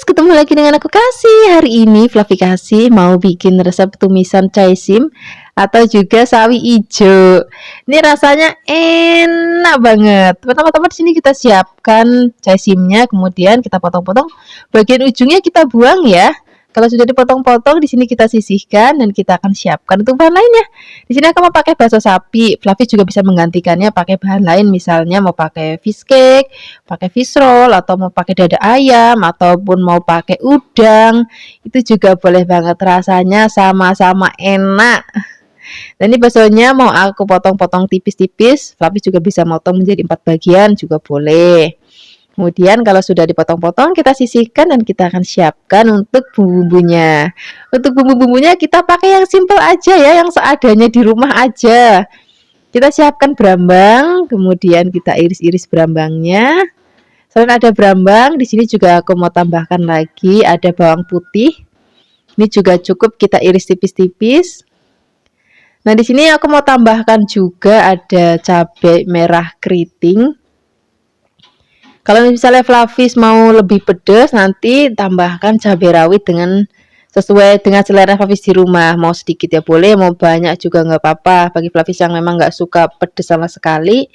ketemu lagi dengan aku Kasih. Hari ini Fluffy Kasih mau bikin resep tumisan caisim atau juga sawi ijo. Ini rasanya enak banget. Pertama-tama di sini kita siapkan caisimnya, kemudian kita potong-potong. Bagian ujungnya kita buang ya. Kalau sudah dipotong-potong, di sini kita sisihkan dan kita akan siapkan untuk bahan lainnya. Di sini aku mau pakai bakso sapi. Fluffy juga bisa menggantikannya pakai bahan lain, misalnya mau pakai fish cake, pakai fish roll, atau mau pakai dada ayam, ataupun mau pakai udang. Itu juga boleh banget, rasanya sama-sama enak. Dan ini baksonya mau aku potong-potong tipis-tipis. Fluffy juga bisa motong menjadi 4 bagian juga boleh. Kemudian kalau sudah dipotong-potong, kita sisihkan dan kita akan siapkan untuk bumbu-bumbunya. Untuk bumbu-bumbunya kita pakai yang simple aja ya, yang seadanya di rumah aja. Kita siapkan berambang, kemudian kita iris-iris berambangnya. Selain ada berambang, di sini juga aku mau tambahkan lagi ada bawang putih. Ini juga cukup kita iris tipis-tipis. Nah, di sini aku mau tambahkan juga ada cabai merah keriting. Kalau misalnya Fluffy mau lebih pedas, nanti tambahkan cabai rawit dengan sesuai dengan selera Fluffy di rumah. Mau sedikit ya boleh, mau banyak juga nggak apa-apa. Bagi Fluffy yang memang nggak suka pedas sama sekali,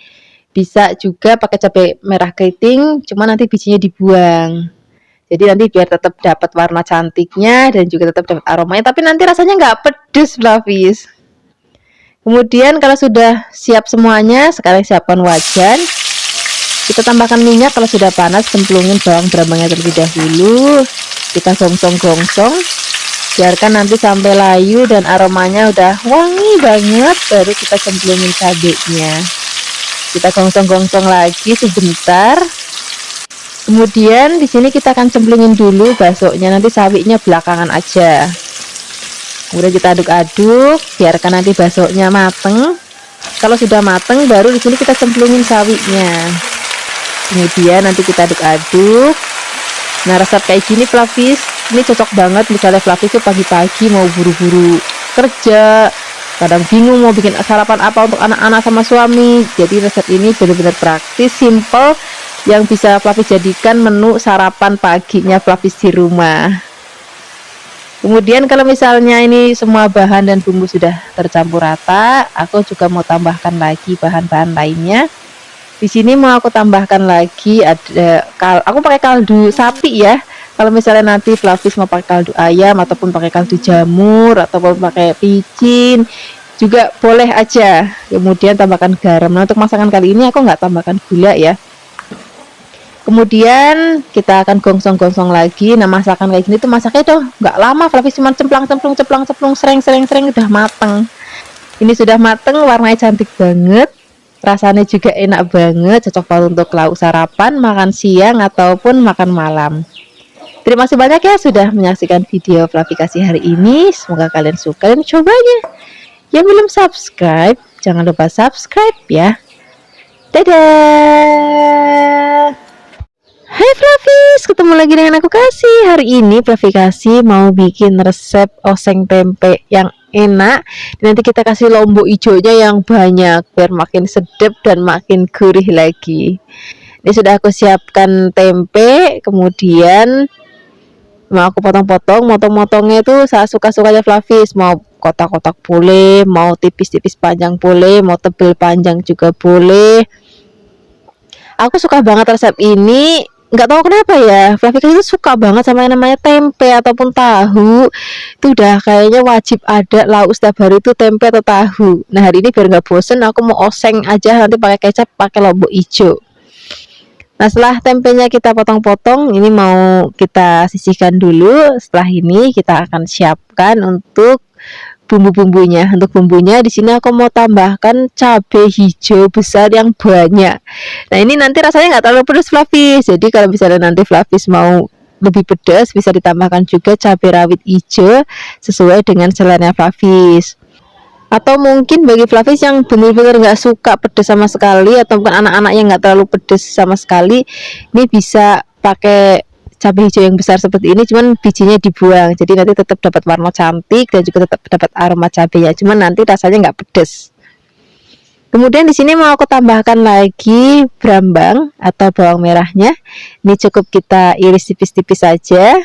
bisa juga pakai cabai merah keriting, cuma nanti bijinya dibuang. Jadi nanti biar tetap dapat warna cantiknya dan juga tetap dapat aromanya, tapi nanti rasanya nggak pedas Fluffy. Kemudian kalau sudah siap semuanya, sekarang siapkan wajan. Kita tambahkan minyak, kalau sudah panas cemplungin bawang berambangnya terlebih dahulu. Kita gongsong-gongsong, biarkan nanti sampai layu dan aromanya udah wangi banget, baru kita cemplungin cabenya. Kita gongsong-gongsong lagi sebentar. Kemudian di sini kita akan cemplungin dulu baksonya, nanti sawinya belakangan aja. Kemudian kita aduk-aduk, biarkan nanti baksonya mateng. Kalau sudah mateng, baru di sini kita cemplungin sawinya. Kemudian nanti kita aduk-aduk. Nah, resep kayak gini Fluffy, ini cocok banget misalnya Fluffy itu pagi-pagi mau buru-buru kerja, kadang bingung mau bikin sarapan apa untuk anak-anak sama suami. Jadi resep ini benar-benar praktis, simple, yang bisa Fluffy jadikan menu sarapan paginya Fluffy di rumah. Kemudian kalau misalnya ini semua bahan dan bumbu sudah tercampur rata, aku juga mau tambahkan lagi bahan-bahan lainnya. Di sini mau aku tambahkan lagi ada aku pakai kaldu sapi ya. Kalau misalnya nanti Fluffy mau pakai kaldu ayam ataupun pakai kaldu jamur ataupun pakai picin juga boleh aja. Kemudian tambahkan garam. Nah, untuk masakan kali ini aku nggak tambahkan gula ya. Kemudian kita akan gongsong-gongsong lagi. Nah, masakan kayak gini tuh masaknya tuh nggak lama. Fluffy cuma cemplang-cemplung, sering udah mateng. Ini sudah mateng, warnanya cantik banget. Rasanya juga enak banget, cocok banget untuk lauk sarapan, makan siang, ataupun makan malam. Terima kasih banyak ya sudah menyaksikan video Fluffy Kasih hari ini. Semoga kalian suka dan cobanya. Yang belum subscribe, jangan lupa subscribe ya. Dadah! Hai Fluffy, ketemu lagi dengan aku Kasih. Hari ini Fluffy Kasih mau bikin resep oseng tempe yang enak. Nanti kita kasih lombok hijaunya yang banyak biar makin sedap dan makin gurih lagi. Ini sudah aku siapkan tempe, kemudian mau aku potong-potong. Motong-motongnya itu saya suka-sukanya Fluffy. Mau kotak-kotak boleh, mau tipis-tipis panjang boleh, mau tebal panjang juga boleh. Aku suka banget resep ini. Nggak tahu kenapa ya, Fluffy itu suka banget sama yang namanya tempe ataupun tahu. Itu udah kayaknya wajib ada lauk setiap hari itu tempe atau tahu. Nah, hari ini biar nggak bosen, aku mau oseng aja nanti pakai kecap, pakai lombok hijau. Nah, setelah tempenya kita potong-potong, ini mau kita sisihkan dulu. Setelah ini kita akan siapkan untuk bumbu-bumbunya. Untuk bumbunya di sini aku mau tambahkan cabai hijau besar yang banyak. Nah, ini nanti rasanya nggak terlalu pedas Fluffy. Jadi kalau misalnya nanti Fluffy mau lebih pedas, bisa ditambahkan juga cabai rawit hijau sesuai dengan selera Fluffy. Atau mungkin bagi Fluffy yang benar-benar nggak suka pedas sama sekali, ataupun anak-anak yang nggak terlalu pedas sama sekali, ini bisa pakai cabai hijau yang besar seperti ini, cuman bijinya dibuang. Jadi nanti tetap dapat warna cantik dan juga tetap dapat aroma cabenya, cuman nanti rasanya nggak pedas. Kemudian di sini mau aku tambahkan lagi brambang atau bawang merahnya. Ini cukup kita iris tipis-tipis saja.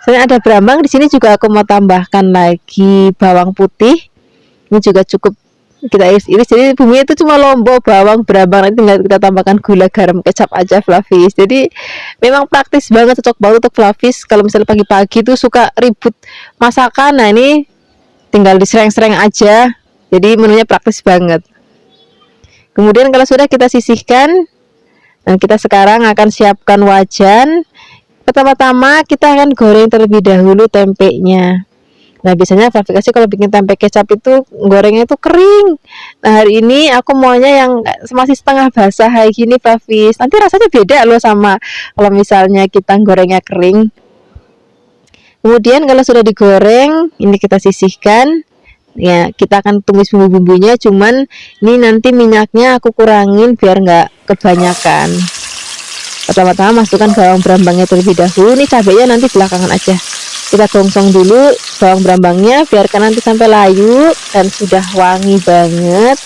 Selain ada brambang, di sini juga aku mau tambahkan lagi bawang putih. Ini juga cukup kita iris-iris. Jadi bumbunya itu cuma lombok, bawang, brambang. Nanti tinggal kita tambahkan gula, garam, kecap aja, Flavis. Jadi memang praktis banget, cocok banget untuk Flavis. Kalau misalnya pagi-pagi itu suka ribut masakan, nah ini tinggal disereng-sereng aja. Jadi menunya praktis banget. Kemudian kalau sudah kita sisihkan, nah kita sekarang akan siapkan wajan. Pertama-tama kita akan goreng terlebih dahulu tempenya. Nah biasanya Flavikasi kalau bikin tempe kecap itu gorengnya itu kering. Nah hari ini aku maunya yang masih setengah basah kayak gini, Flavis. Nanti rasanya beda loh sama kalau misalnya kita gorengnya kering. Kemudian kalau sudah digoreng, ini kita sisihkan. Ya kita akan tumis bumbu-bumbunya, cuman ini nanti minyaknya aku kurangin biar nggak kebanyakan. Pertama-tama masukkan bawang brambangnya terlebih dahulu. Ini cabenya nanti belakangan aja, kita gongsong dulu bawang brambangnya, biarkan nanti sampai layu dan sudah wangi banget.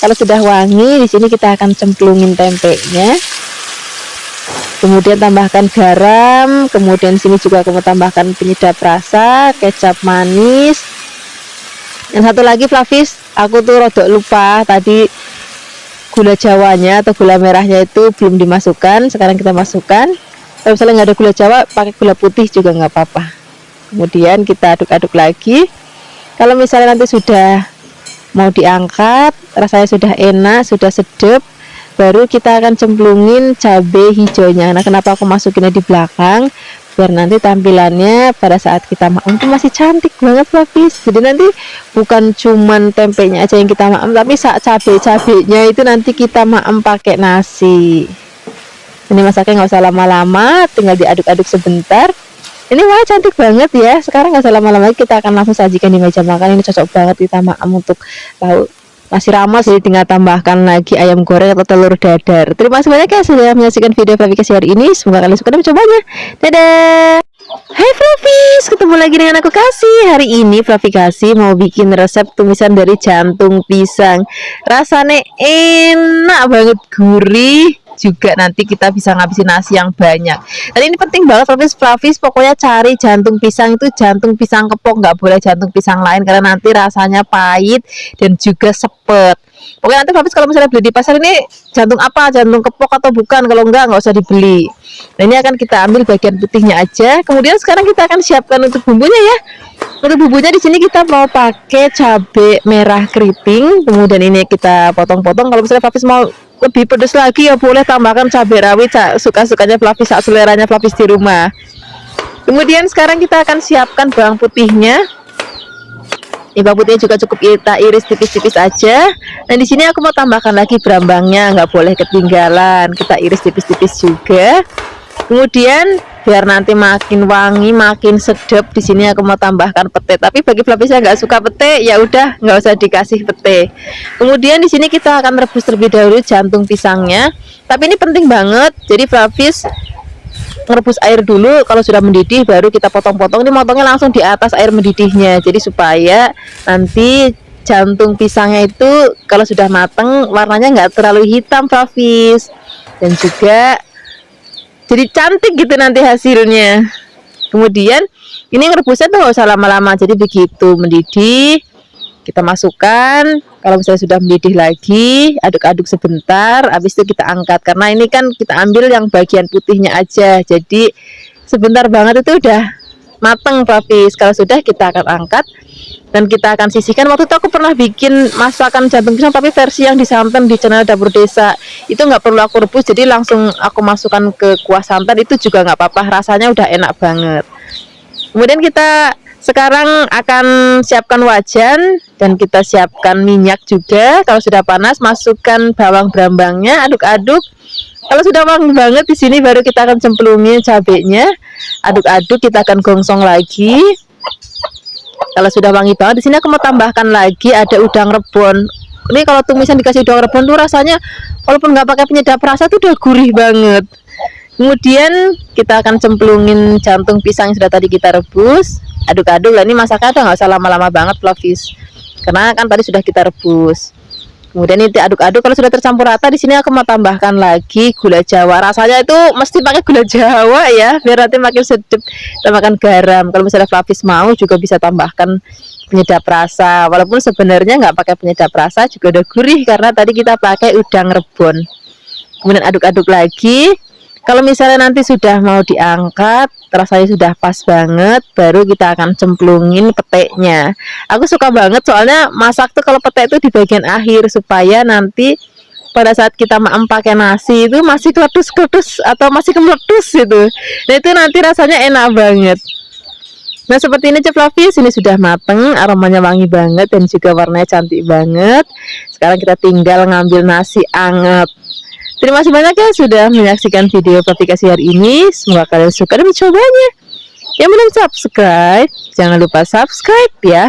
Kalau sudah wangi, di sini kita akan cemplungin tempenya, kemudian tambahkan garam, kemudian sini juga aku mau tambahkan penyedap rasa, kecap manis. Dan satu lagi Flavis, aku tuh rodok lupa tadi gula jawanya atau gula merahnya itu belum dimasukkan. Sekarang kita masukkan. Kalau misalnya nggak ada gula jawa, pakai gula putih juga nggak apa-apa. Kemudian kita aduk-aduk lagi. Kalau misalnya nanti sudah mau diangkat, rasanya sudah enak, sudah sedap, baru kita akan cemplungin cabai hijaunya. Nah kenapa aku masukinnya di belakang? Biar nanti tampilannya pada saat kita makan itu masih cantik banget, Flavis. Jadi nanti bukan cuman tempenya aja yang kita makan, tapi saat cabai-cabainya itu nanti kita makan pakai nasi. Ini masaknya nggak usah lama-lama, tinggal diaduk-aduk sebentar. Ini wah cantik banget ya. Sekarang nggak usah lama-lama, kita akan langsung sajikan di meja makan. Ini cocok banget kita makan untuk lauk nasi rames. Jadi tinggal tambahkan lagi ayam goreng atau telur dadar. Terima kasih banyak ya sudah menyaksikan video Flavikasi hari ini. Semoga kalian suka dan mencobanya. Dadah. Hai Flavis, ketemu lagi dengan aku Kasih. Hari ini Flavikasi mau bikin resep tumisan dari jantung pisang. Rasanya enak banget, gurih. Juga nanti kita bisa ngabisin nasi yang banyak. Dan ini penting banget Flavis, pokoknya cari jantung pisang itu jantung pisang kepok, nggak boleh jantung pisang lain karena nanti rasanya pahit dan juga sepet. Pokoknya nanti Flavis kalau misalnya beli di pasar ini jantung apa, jantung kepok atau bukan, kalau nggak usah dibeli. Nah ini akan kita ambil bagian putihnya aja. Kemudian sekarang kita akan siapkan untuk bumbunya ya. Untuk bumbunya di sini kita mau pakai cabai merah keriting, kemudian ini kita potong-potong. Kalau misalnya Flavis mau lebih pedas lagi ya boleh tambahkan cabai rawit, suka-sukanya Flavis, seleranya Flavis di rumah. Kemudian sekarang kita akan siapkan bawang putihnya. Ini bawang putihnya juga cukup kita iris tipis-tipis aja. Nah di sini aku mau tambahkan lagi brambangnya, nggak boleh ketinggalan, kita iris tipis-tipis juga. Kemudian biar nanti makin wangi, makin sedap, di sini aku mau tambahkan pete. Tapi bagi Flavis yang nggak suka pete, ya udah nggak usah dikasih pete. Kemudian di sini kita akan rebus terlebih dahulu jantung pisangnya. Tapi ini penting banget. Jadi Flavis ngerebus air dulu, kalau sudah mendidih baru kita potong-potong. Ini motongnya langsung di atas air mendidihnya. Jadi supaya nanti jantung pisangnya itu kalau sudah mateng warnanya nggak terlalu hitam, Flavis. Dan juga jadi cantik gitu nanti hasilnya. Kemudian ini ngerebusnya tuh gak usah lama-lama, jadi begitu mendidih kita masukkan. Kalau misalnya sudah mendidih lagi, aduk-aduk sebentar, habis itu kita angkat. Karena ini kan kita ambil yang bagian putihnya aja, jadi sebentar banget itu udah mateng, Flavis. Kalau sudah kita akan angkat dan kita akan sisihkan. Waktu itu aku pernah bikin masakan jantung pisang tapi versi yang di santan di channel Dapur Desa, itu nggak perlu aku rebus, jadi langsung aku masukkan ke kuah santan, itu juga nggak apa-apa, rasanya udah enak banget. Kemudian kita sekarang akan siapkan wajan dan kita siapkan minyak juga. Kalau sudah panas, masukkan bawang brambangnya, aduk-aduk. Kalau sudah wangi banget di sini baru kita akan cemplungin cabenya, aduk-aduk, kita akan gongsong lagi. Kalau sudah wangi banget, di sini aku mau tambahkan lagi ada udang rebon. Ini kalau tumisan dikasih udang rebon tuh rasanya walaupun nggak pakai penyedap rasa tuh udah gurih banget. Kemudian kita akan cemplungin jantung pisang yang sudah tadi kita rebus, aduk-aduk. Lah ini masaknya udah nggak usah lama-lama banget, Flavis, karena kan tadi sudah kita rebus. Kemudian ini aduk-aduk. Kalau sudah tercampur rata, di sini aku mau tambahkan lagi gula Jawa. Rasanya itu mesti pakai gula Jawa ya, biar nanti makin sedap. Tambahkan garam. Kalau misalnya Flavis mau juga bisa tambahkan penyedap rasa. Walaupun sebenarnya nggak pakai penyedap rasa juga udah gurih karena tadi kita pakai udang rebon. Kemudian aduk-aduk lagi. Kalau misalnya nanti sudah mau diangkat, rasanya sudah pas banget, baru kita akan cemplungin peteknya. Aku suka banget soalnya masak tuh kalau petek itu di bagian akhir supaya nanti pada saat kita pakai nasi itu masih kletus-kletus atau masih kemeletus gitu. Nah itu nanti rasanya enak banget. Nah seperti ini Chef Flavis, ini sudah mateng, aromanya wangi banget dan juga warnanya cantik banget. Sekarang kita tinggal ngambil nasi anget. Terima kasih banyak ya sudah menyaksikan video aplikasi hari ini. Semoga kalian suka dan mencobanya. Yang belum subscribe, jangan lupa subscribe ya.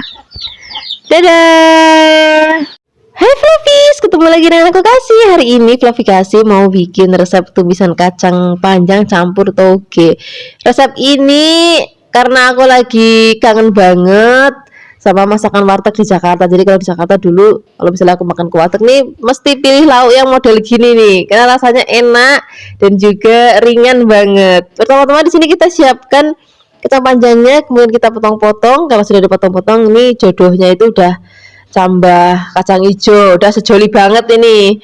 Dadah. Hai Flavis, ketemu lagi dengan aku Kasih. Hari ini Flavikasi mau bikin resep tumisan kacang panjang campur toge. Resep ini karena aku lagi kangen banget sama masakan warteg di Jakarta. Jadi kalau di Jakarta dulu, kalau misalnya aku makan ke warteg nih, mesti pilih lauk yang model gini nih, karena rasanya enak dan juga ringan banget. Pertama-tama di sini kita siapkan kacang panjangnya, kemudian kita potong-potong. Kalau sudah dipotong-potong, ini jodohnya itu udah tambah kacang hijau, udah sejoli banget ini.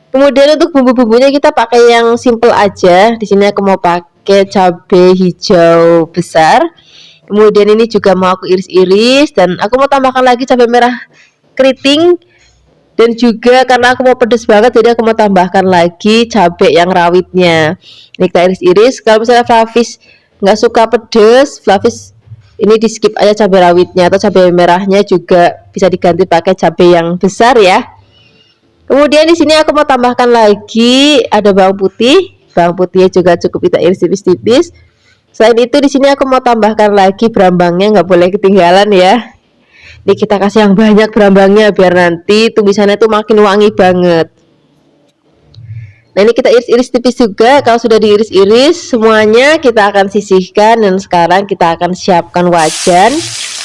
Kemudian untuk bumbu-bumbunya kita pakai yang simple aja. Di sini aku mau pakai cabai hijau besar. Kemudian ini juga mau aku iris-iris dan aku mau tambahkan lagi cabai merah keriting dan juga karena aku mau pedes banget jadi aku mau tambahkan lagi cabai yang rawitnya. Ini kita iris-iris. Kalau misalnya Flavis nggak suka pedes, Flavis ini di skip aja cabai rawitnya atau cabai merahnya juga bisa diganti pakai cabai yang besar ya. Kemudian di sini aku mau tambahkan lagi ada bawang putih. Bawang putihnya juga cukup kita iris tipis-tipis. Selain itu di sini aku mau tambahkan lagi berambangnya, nggak boleh ketinggalan ya. Ini kita kasih yang banyak berambangnya biar nanti tumisannya tuh makin wangi banget. Nah ini kita iris-iris tipis juga. Kalau sudah diiris-iris semuanya kita akan sisihkan dan sekarang kita akan siapkan wajan.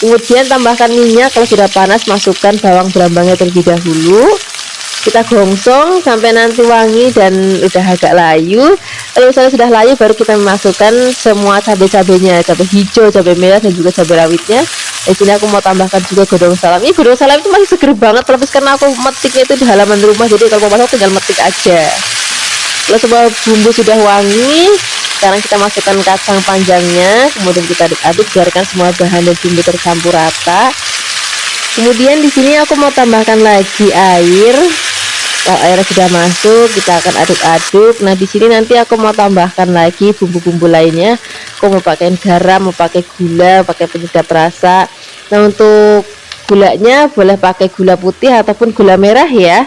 Kemudian tambahkan minyak, kalau sudah panas masukkan bawang berambangnya terlebih dahulu. Kita gongsong sampai nanti wangi dan udah agak layu. Kalau misalnya sudah layu baru kita memasukkan semua cabai-cabainya, cabai hijau, cabai merah dan juga cabai rawitnya. Di sini aku mau tambahkan juga godong salam. Ini godong salam itu masih seger banget, terlebih karena aku metiknya itu di halaman rumah, jadi kalau mau masak tinggal metik aja. Kalau semua bumbu sudah wangi, sekarang kita masukkan kacang panjangnya, kemudian kita aduk-aduk biarkan semua bahan dan bumbu tercampur rata. Kemudian di sini aku mau tambahkan lagi air. Kalau airnya sudah masuk, kita akan aduk-aduk. Nah, di sini nanti aku mau tambahkan lagi bumbu-bumbu lainnya. Aku mau pakai garam, mau pakai gula, pakai penyedap rasa. Nah, untuk gulanya boleh pakai gula putih ataupun gula merah ya.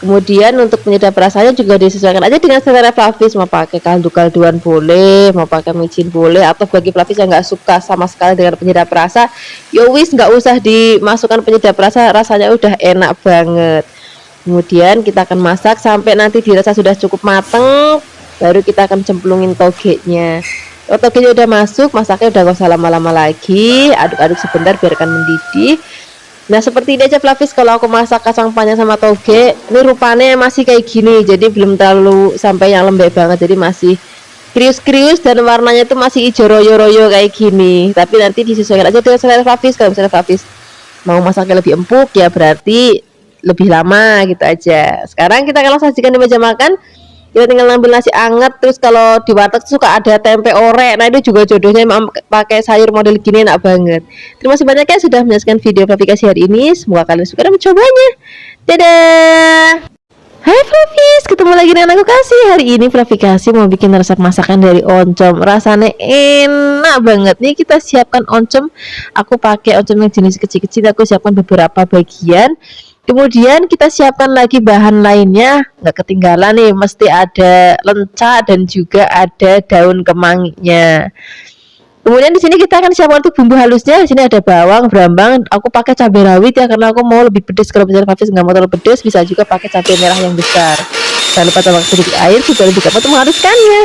Kemudian untuk penyedap rasanya juga disesuaikan aja dengan selera Flavis. Mau pakai kaldu-kalduan boleh, mau pakai micin boleh, atau bagi Flavis yang nggak suka sama sekali dengan penyedap rasa, ya wis nggak usah dimasukkan penyedap rasa, rasanya udah enak banget. Kemudian kita akan masak sampai nanti dirasa sudah cukup mateng, baru kita akan cemplungin togenya. Kalau togenya udah masuk, masaknya udah gak usah lama-lama lagi, aduk-aduk sebentar biarkan mendidih. Nah seperti ini aja Flavis kalau aku masak kacang panjang sama toge. Ini rupanya masih kayak gini, jadi belum terlalu sampai yang lembek banget, jadi masih krius-krius dan warnanya tuh masih hijau royo-royo kayak gini. Tapi nanti disesuaikan aja dengan selera Flavis. Kalau misalnya Flavis mau masaknya lebih empuk ya berarti lebih lama gitu aja. Sekarang kita akan sajikan di meja makan. Kita tinggal ngambil nasi anget. Terus kalau di warteg suka ada tempe orek. Nah itu juga jodohnya pakai sayur model gini enak banget. Terima kasih banyak ya sudah menyaksikan video aplikasi hari ini. Semoga kalian suka dan mencobanya. Dadah. Hai Flavis, ketemu lagi dengan aku Kasih. Hari ini Flavikasi mau bikin resep masakan dari oncom. Rasanya enak banget. Nih kita siapkan oncom. Aku pakai oncom yang jenis kecil-kecil. Aku siapkan beberapa bagian. Kemudian kita siapkan lagi bahan lainnya, nggak ketinggalan nih, mesti ada lenca dan juga ada daun kemanginya. Kemudian di sini kita akan siapkan untuk bumbu halusnya. Di sini ada bawang, berambang. Aku pakai cabai rawit ya karena aku mau lebih pedas. Kalau misalnya Flavis nggak mau terlalu pedas, bisa juga pakai cabai merah yang besar. Jangan lupa tambahkan sedikit air supaya lebih gampang untuk menghaluskannya.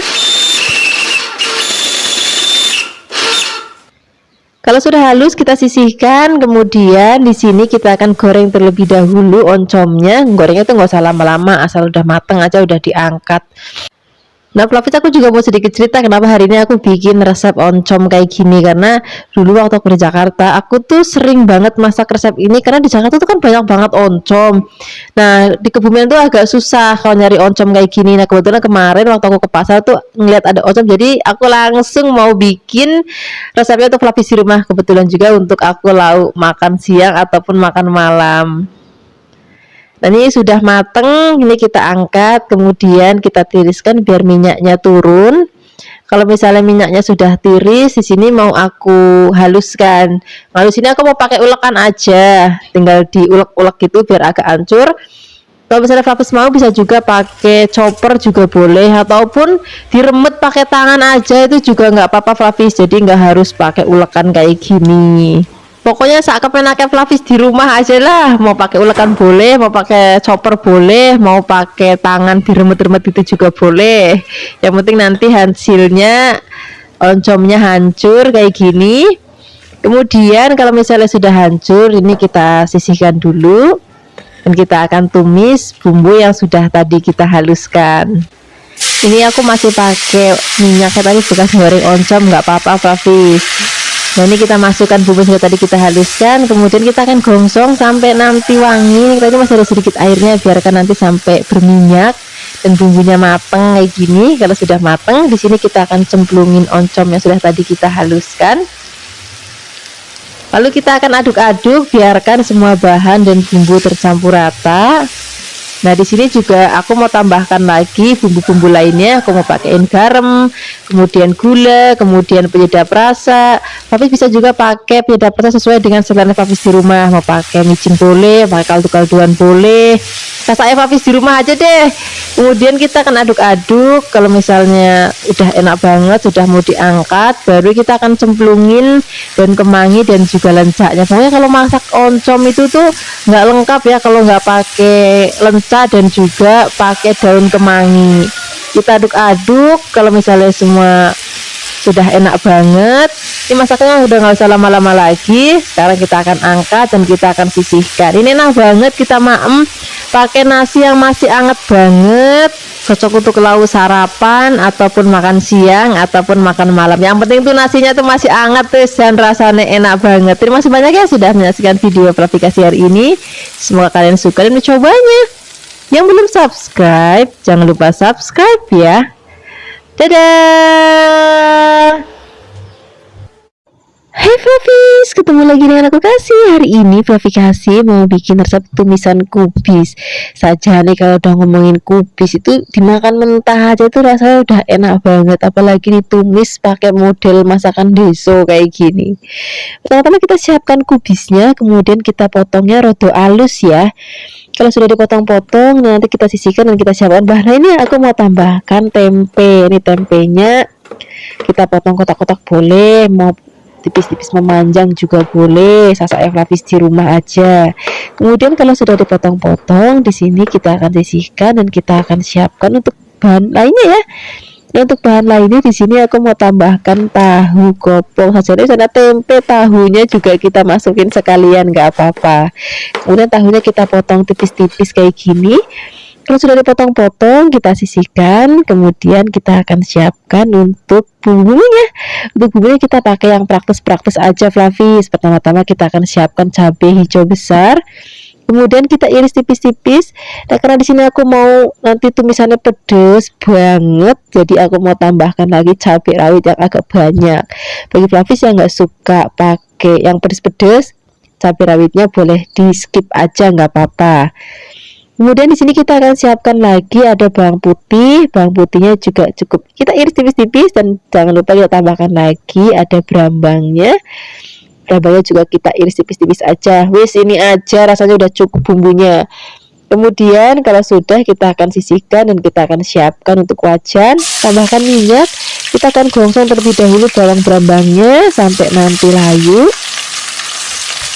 Kalau sudah halus kita sisihkan, kemudian di sini kita akan goreng terlebih dahulu oncomnya. Gorengnya tuh nggak usah lama-lama, asal udah mateng aja udah diangkat. Nah, Flavis, aku juga mau sedikit cerita kenapa hari ini aku bikin resep oncom kayak gini, karena dulu waktu aku di Jakarta aku tuh sering banget masak resep ini karena di Jakarta tuh kan banyak banget oncom. Nah, di Kebumen tuh agak susah kalau nyari oncom kayak gini. Nah, kebetulan kemarin waktu aku ke pasar tuh ngeliat ada oncom, jadi aku langsung mau bikin resepnya untuk Flavis di rumah. Kebetulan juga untuk aku lauk makan siang ataupun makan malam. Nah, ini sudah mateng, ini kita angkat, kemudian kita tiriskan biar minyaknya turun. Kalau misalnya minyaknya sudah tiris, di sini mau aku haluskan. Lalu sini aku mau pakai ulekan aja, tinggal diulek-ulek gitu biar agak hancur. Kalau misalnya Flavis mau bisa juga pakai chopper juga boleh, ataupun diremet pakai tangan aja itu juga nggak apa-apa Flavis. Jadi nggak harus pakai ulekan kayak gini. Pokoknya saat kepenaknya Flavis di rumah aja lah, mau pakai ulekan boleh, mau pakai chopper boleh, mau pakai tangan diremet-remet itu juga boleh. Yang penting nanti hasilnya oncomnya hancur kayak gini. Kemudian kalau misalnya sudah hancur, ini kita sisihkan dulu dan kita akan tumis bumbu yang sudah tadi kita haluskan. Ini aku masih pakai minyaknya tadi bekas goreng oncom, nggak apa-apa Flavis. Nah, ini kita masukkan bumbu yang tadi kita haluskan, kemudian kita akan gongsong sampai nanti wangi. Kita ini masih ada sedikit airnya, biarkan nanti sampai berminyak dan bumbunya mateng kayak gini. Kalau sudah mateng, di sini kita akan cemplungin oncom yang sudah tadi kita haluskan. Lalu kita akan aduk-aduk, biarkan semua bahan dan bumbu tercampur rata. Nah, di sini juga aku mau tambahkan lagi bumbu-bumbu lainnya. Aku mau pakaiin garam, kemudian gula, kemudian penyedap rasa. Flavis bisa juga pakai penyedap rasa sesuai dengan selera Flavis di rumah. Mau pakai micin boleh, pakai kaldu-kalduan boleh. Saya Flavis di rumah aja deh. Kemudian kita akan aduk-aduk. Kalau misalnya udah enak banget, sudah mau diangkat, baru kita akan cemplungin daun kemangi dan juga lencaknya. Pokoknya kalau masak oncom itu tuh nggak lengkap ya kalau nggak pakai lencak dan juga pakai daun kemangi. Kita aduk-aduk. Kalau misalnya semua sudah enak banget, ini masaknya udah nggak usah lama-lama lagi. Sekarang kita akan angkat dan kita akan sisihkan. Ini enak banget kita maem pakai nasi yang masih hangat banget, cocok untuk lauk sarapan ataupun makan siang ataupun makan malam. Yang penting tuh nasinya tuh masih hangat terus dan rasanya enak banget. Terima kasih banyak ya sudah menyaksikan video aplikasi hari ini. Semoga kalian suka dan mencobanya. Yang belum subscribe, jangan lupa subscribe ya. Dadah. Hai Flavis, ketemu lagi dengan aku Kasih. Hari ini Flavi Kasih mau bikin resep tumisan kubis. Saja nih kalau udah ngomongin kubis itu dimakan mentah aja itu rasanya udah enak banget, apalagi ditumis pakai model masakan deso kayak gini. Pertama-tama kita siapkan kubisnya, kemudian kita potongnya rodo halus ya. Kalau sudah dipotong-potong, nanti kita sisihkan dan kita siapkan bahan. Nah, ini aku mau tambahkan tempe. Ini tempenya kita potong kotak-kotak boleh, mau tipis-tipis memanjang juga boleh, sasak Flavis di rumah aja. Kemudian kalau sudah dipotong-potong, di sini kita akan sisihkan dan kita akan siapkan untuk bahan lainnya ya. Nah, untuk bahan lainnya di sini aku mau tambahkan tahu kopong saja. Di sana tempe, tahunya juga kita masukin sekalian, nggak apa-apa. Kemudian tahunya kita potong tipis-tipis kayak gini. Kalau sudah dipotong-potong, kita sisihkan, kemudian kita akan siapkan untuk bumbunya. Untuk bumbunya kita pakai yang praktis-praktis aja Flavis. Pertama-tama kita akan siapkan cabai hijau besar, kemudian kita iris tipis-tipis. Nah, karena di sini aku mau nanti tumisannya pedes banget, jadi aku mau tambahkan lagi cabai rawit yang agak banyak. Bagi Flavis yang nggak suka pakai yang pedes-pedes, cabai rawitnya boleh di skip aja, nggak apa-apa. Kemudian di sini kita akan siapkan lagi ada bawang putih. Bawang putihnya juga cukup kita iris tipis-tipis dan jangan lupa kita tambahkan lagi ada berambangnya. Berambangnya juga kita iris tipis-tipis aja. Wis, ini aja rasanya udah cukup bumbunya. Kemudian kalau sudah kita akan sisihkan dan kita akan siapkan untuk wajan. Tambahkan minyak. Kita akan gongsong terlebih dahulu bawang berambangnya sampai nanti layu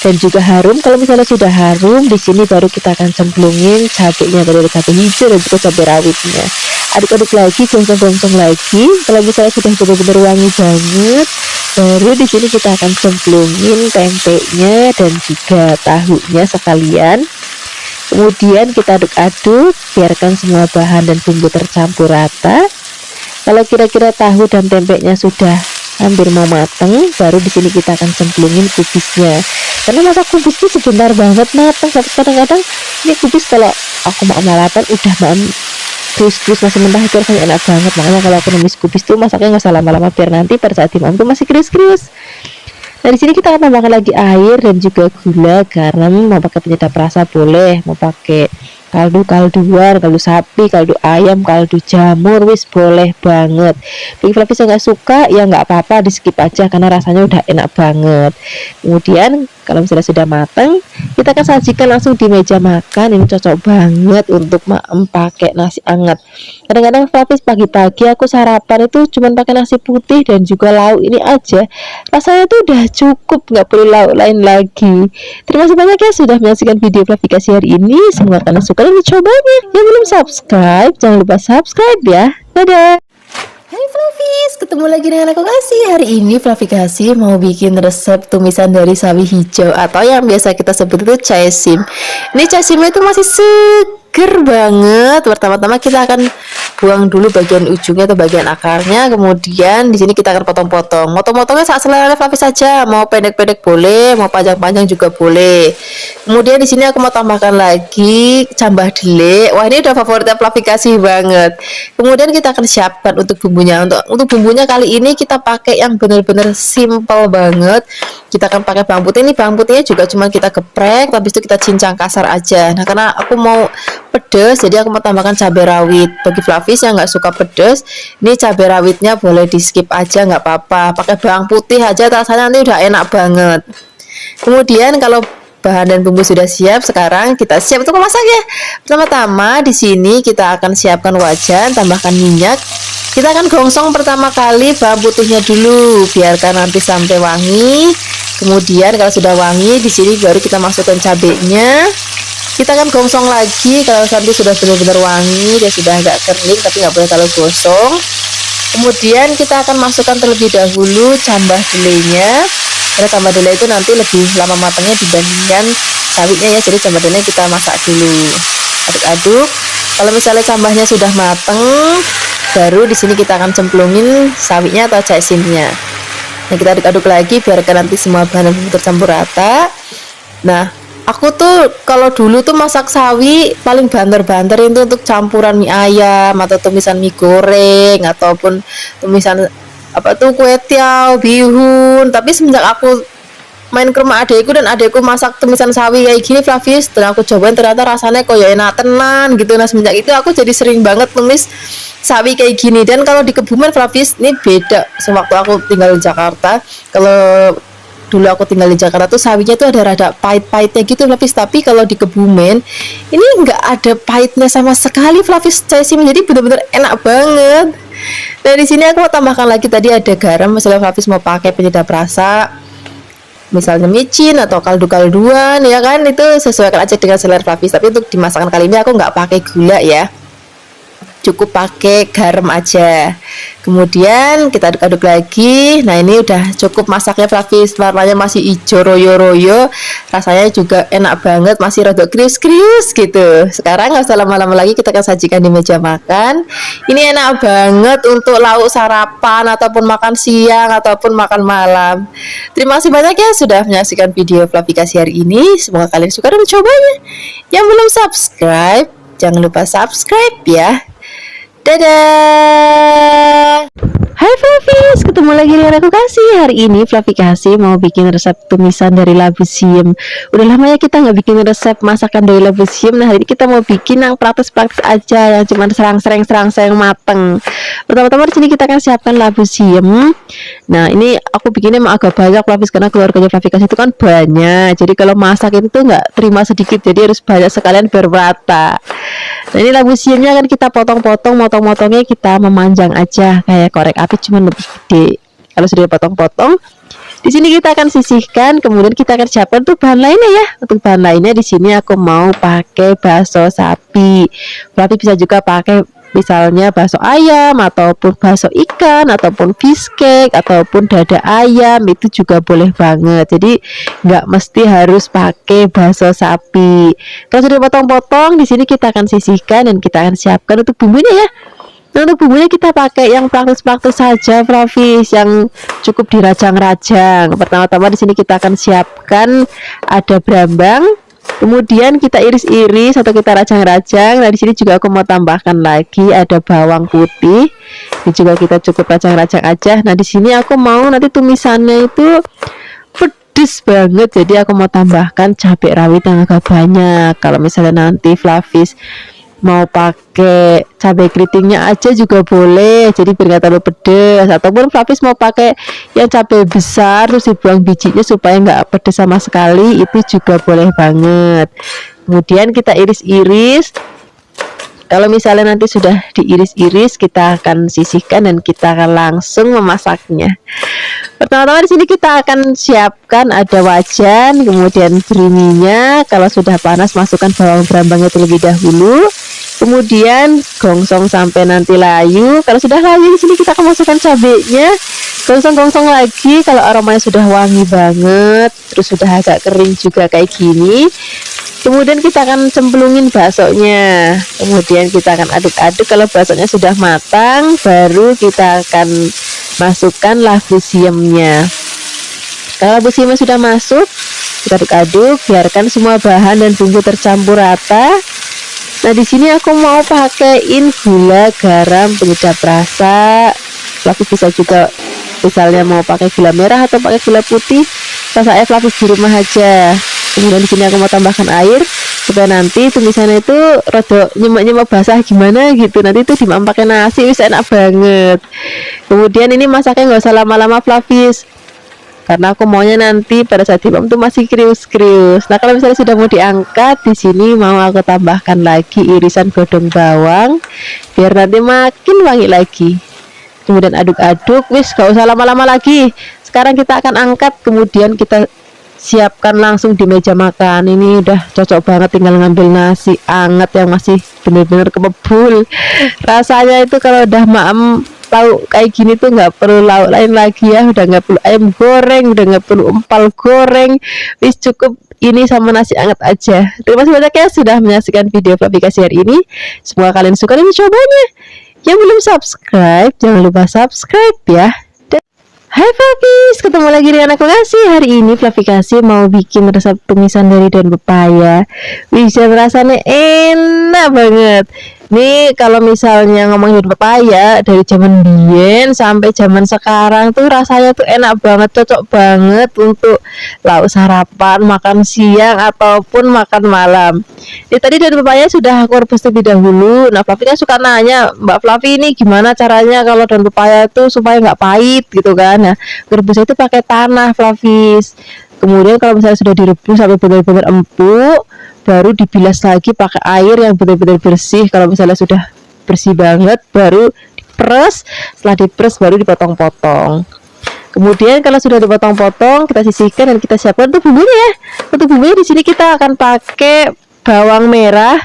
dan juga harum. Kalau misalnya sudah harum, di sini baru kita akan cemplungin cabenya, tadi ada cabai hijau dan juga cabai rawitnya. Aduk-aduk lagi, gongsong-gongsong lagi. Kalau misalnya sudah benar-benar wangi banget, Baru di sini kita akan cemplungin tempenya dan juga tahunya sekalian. Kemudian kita aduk-aduk, biarkan semua bahan dan bumbu tercampur rata. Kalau kira-kira tahu dan tempenya sudah hampir mau mateng, baru di sini kita akan cemplungin kubisnya. Karena masak kubis itu sebentar banget mateng. Kadang-kadang ini kubis kalau aku mau lalapan udah mau krius-krius masih mentah itu rasanya enak banget. Makanya kalau aku numis kubis tuh masaknya nggak usah lama-lama biar nanti pada saat dimakan tuh masih krius-krius. Nah di sini kita akan tambahkan lagi air dan juga gula, garam. Mau pakai penyedap rasa boleh, mau pakai kalduan, kaldu sapi, kaldu ayam, kaldu jamur, wis boleh banget. Bagi Flavis yang nggak suka ya nggak apa-apa, di skip aja karena rasanya udah enak banget. Kemudian kalau misalnya sudah matang, kita akan sajikan langsung di meja makan. Ini cocok banget untuk pakai nasi hangat. Kadang-kadang Flavis pagi-pagi aku sarapan itu cuma pakai nasi putih dan juga lauk ini aja, rasanya tuh udah cukup, nggak perlu lauk lain lagi. Terima kasih banyak ya sudah menyaksikan video klarifikasi hari ini. Semoga kalian suka dan mencobanya. Yang belum subscribe, jangan lupa subscribe ya. Dadah. Hai Flavis, ketemu lagi dengan aku Kasih. Hari ini Flavikasi mau bikin resep tumisan dari sawi hijau atau yang biasa kita sebut itu caisim. Ini caisimnya itu masih seger banget. Pertama-tama kita akan buang dulu bagian ujungnya atau bagian akarnya. Kemudian di sini kita akan potong-potong. Potong-potongnya saat selera Flavis saja. Mau pendek-pendek boleh, mau panjang-panjang juga boleh. Kemudian di sini aku mau tambahkan lagi cambah dele. Wah ini udah favoritnya Flavikasi banget. Kemudian kita akan siapkan untuk bumbunya. Untuk bumbunya kali ini kita pakai yang benar-benar simple banget. Kita akan pakai bawang putih. Ini bawang putihnya juga cuma kita geprek, habis itu kita cincang kasar aja. Nah karena aku mau pedas, jadi aku mau tambahkan cabai rawit. Bagi Flavis yang nggak suka pedas, ini cabai rawitnya boleh di skip aja, nggak apa-apa. Pakai bawang putih aja, rasanya nanti udah enak banget. Kemudian kalau bahan dan bumbu sudah siap, sekarang kita siap untuk memasak ya. Pertama-tama di sini kita akan siapkan wajan, tambahkan minyak. Kita akan gongsong pertama kali bawang putihnya dulu, biarkan nanti sampai wangi. Kemudian kalau sudah wangi, di sini baru kita masukkan cabenya. Kita akan gongsong lagi kalau nanti sudah benar-benar wangi, dia sudah agak kering tapi nggak boleh terlalu gosong. Kemudian kita akan masukkan terlebih dahulu cambah delenya. Karena cambah dele itu nanti lebih lama matangnya dibandingkan sawinya ya, jadi cambah dele kita masak dulu. Aduk-aduk. Kalau misalnya cambahnya sudah matang, baru di sini kita akan cemplungin sawinya atau caisimnya. Nah kita aduk-aduk lagi biarkan nanti semua bahan tercampur rata. Nah aku tuh kalau dulu tuh masak sawi paling banter-banter itu untuk campuran mie ayam atau tumisan mie goreng ataupun tumisan apa tuh kue tiaw, bihun. Tapi semenjak aku main ke rumah adekku dan adekku masak tumisan sawi kayak gini Flavis, dan aku cobain ternyata rasanya koyo enak tenan gitu. Nah semenjak itu aku jadi sering banget tumis sawi kayak gini. Dan kalau di Kebumen Flavis ini beda sewaktu aku tinggal di Jakarta. Kalau dulu aku tinggal di Jakarta tuh sawinya tuh ada rada pahit-pahitnya gitu Flavis, tapi kalau di Kebumen ini nggak ada pahitnya sama sekali Flavis. Caisim jadi bener-bener enak banget. Nah di sini aku mau tambahkan lagi tadi ada garam. Misalnya Flavis mau pakai penyedap rasa, misalnya micin atau kaldu-kalduan ya kan, itu sesuaikan aja dengan selera Flavis. Tapi untuk dimasakan kali ini aku nggak pakai gula ya, cukup pakai garam aja. Kemudian kita aduk-aduk lagi. Nah ini udah cukup masaknya Flavis, warnanya masih hijau royo-royo, rasanya juga enak banget, masih rada krius-krius gitu. Sekarang nggak usah lama-lama lagi, kita akan sajikan di meja makan. Ini enak banget untuk lauk sarapan ataupun makan siang ataupun makan malam. Terima kasih banyak ya sudah menyaksikan video Flavikasi hari ini. Semoga kalian suka dan mencobanya. Yang belum subscribe, jangan lupa subscribe ya. Dadah. Hai Flavis, ketemu lagi dengan aku Kasih. Hari ini Flavikasi mau bikin resep tumisan dari labu siam. Udah lama ya kita nggak bikin resep masakan dari labu siam. Nah hari ini kita mau bikin yang praktis-praktis aja, yang cuma serang-serang mateng. Pertama-tama di sini kita akan siapkan labu siam. Nah ini aku bikinnya emang agak banyak Flavis, karena keluarganya Flavikasi itu kan banyak. Jadi kalau masak itu tuh nggak terima sedikit, jadi harus banyak sekalian biar merata. Nah ini labu siamnya akan kita potong-potong, motong-motongnya kita memanjang aja kayak korek api, cuman lebih gede. Kalau sudah potong-potong, di sini kita akan sisihkan. Kemudian kita akan siapkan tuh bahan lainnya ya. Untuk bahan lainnya di sini aku mau pakai bakso sapi. Berarti bisa juga pakai misalnya bakso ayam ataupun bakso ikan ataupun fish cake ataupun dada ayam, itu juga boleh banget. Jadi nggak mesti harus pakai bakso sapi. Kalau sudah potong-potong, di sini kita akan sisihkan dan kita akan siapkan untuk bumbunya ya. Nah, untuk bumbunya kita pakai yang praktis-praktis saja, Flavis, yang cukup dirajang-rajang. Pertama-tama di sini kita akan siapkan ada brambang, kemudian kita iris-iris atau kita rajang-rajang. Nah, di sini juga aku mau tambahkan lagi ada bawang putih. Ini juga kita cukup rajang-rajang aja. Nah, di sini aku mau nanti tumisannya itu pedes banget, jadi aku mau tambahkan cabai rawit yang agak banyak. Kalau misalnya nanti Flavis mau pakai cabai keritingnya aja juga boleh, jadi biar nggak terlalu pedes, ataupun Flavis mau pakai yang cabai besar terus dibuang bijinya supaya nggak pedes sama sekali, itu juga boleh banget. Kemudian kita iris-iris. Kalau misalnya nanti sudah diiris-iris, kita akan sisihkan dan kita akan langsung memasaknya. Pertama-tama di sini kita akan siapkan ada wajan, kemudian beri minyak. Kalau sudah panas, masukkan bawang berambangnya terlebih dahulu. Kemudian gongsong sampai nanti layu. Kalau sudah layu, di sini kita akan masukkan cabenya. Gongsong-gongsong lagi. Kalau aromanya sudah wangi banget, terus sudah agak kering juga kayak gini. Kemudian kita akan cemplungin baksonya. Kemudian kita akan aduk-aduk. Kalau baksonya sudah matang, baru kita akan masukkan labu siamnya. Kalau labu siamnya sudah masuk, kita aduk-aduk, biarkan semua bahan dan bumbu tercampur rata. Nah, di sini aku mau pakaiin gula, garam, penyedap rasa. Flavis bisa juga misalnya mau pakai gula merah atau pakai gula putih, saya Flavis di rumah aja. Kemudian di sini aku mau tambahkan air supaya nanti tumisannya itu rada nyemak-nyemak basah gimana gitu. Nanti itu dimam pakai nasi, bisa enak banget. Kemudian ini masaknya nggak usah lama-lama Flavis, karena aku maunya nanti pada saat dimam tuh masih krius-krius. Nah, kalau misalnya sudah mau diangkat, di sini mau aku tambahkan lagi irisan godong bawang biar nanti makin wangi lagi. Kemudian aduk-aduk, wis gak usah lama-lama lagi. Sekarang kita akan angkat, kemudian kita siapkan langsung di meja makan. Ini udah cocok banget, tinggal ngambil nasi anget yang masih bener-bener kebul. Rasanya itu kalau udah maem lauk kayak gini tuh nggak perlu lauk lain lagi ya, udah nggak perlu ayam goreng, udah nggak perlu empal goreng, wis cukup ini sama nasi anget aja. Terima kasih banyak ya sudah menyaksikan video Flavikasi hari ini. Semoga kalian suka dan mencobanya. Yang belum subscribe, jangan lupa subscribe ya. Hai Flavis, ketemu lagi dengan aku Kasih. Hari ini Flavikasi mau bikin resep tumisan dari daun pepaya. Bisa rasanya enak banget. Nih kalau misalnya ngomongin daun pepaya dari zaman dien sampai zaman sekarang tuh rasanya tuh enak banget, cocok banget untuk lauk sarapan, makan siang ataupun makan malam. Ini tadi daun pepaya sudah aku rebus terlebih dahulu. Nah, Flavi kan suka nanya, Mbak Flavi ini gimana caranya kalau daun pepaya itu supaya nggak pahit gitu kan. Nah, rebusnya itu pakai tanah Flavis. Kemudian kalau misalnya sudah direbus sampai benar-benar empuk, baru dibilas lagi pakai air yang benar-benar bersih. Kalau misalnya sudah bersih banget, baru diperes. Setelah diperes baru dipotong-potong. Kemudian kalau sudah dipotong-potong, kita sisihkan dan kita siapkan untuk bumbunya ya. Untuk bumbunya di sini kita akan pakai bawang merah.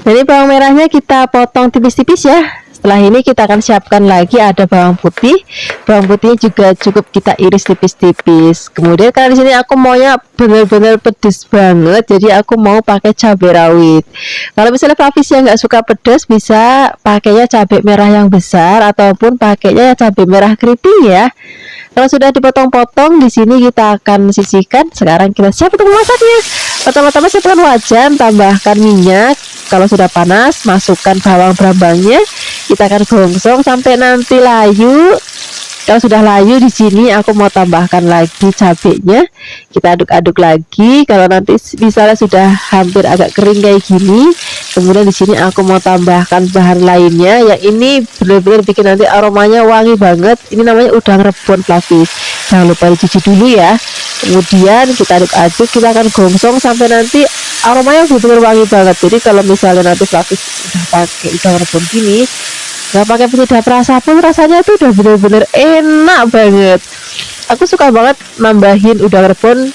Jadi bawang merahnya kita potong tipis-tipis ya. Setelah ini kita akan siapkan lagi ada bawang putih. Bawang putihnya juga cukup kita iris tipis-tipis. Kemudian karena di sini aku maunya benar-benar pedes banget, jadi aku mau pakai cabai rawit. Kalau misalnya Flavis yang nggak suka pedas, bisa pakainya cabai merah yang besar ataupun pakainya cabai merah keriting ya. Kalau sudah dipotong-potong, di sini kita akan sisihkan. Sekarang kita siap untuk memasaknya. Pertama-tama siapkan wajan, tambahkan minyak. Kalau sudah panas, masukkan bawang berambangnya. Kita akan gongsong sampai nanti layu. Kalau sudah layu, di sini aku mau tambahkan lagi cabenya. Kita aduk-aduk lagi. Kalau nanti misalnya sudah hampir agak kering kayak gini, kemudian di sini aku mau tambahkan bahan lainnya. Yang ini benar-benar bikin nanti aromanya wangi banget. Ini namanya udang rebon Flavis. Jangan lupa dicuci dulu ya. Kemudian kita aduk-aduk, kita akan gongsong sampai nanti aromanya benar-benar wangi banget. Jadi kalau misalnya nanti Flavis udah pakai udang rebon gini, nggak pakai penyedap rasa pun rasanya tuh udah bener-bener enak banget. Aku suka banget nambahin udang rebon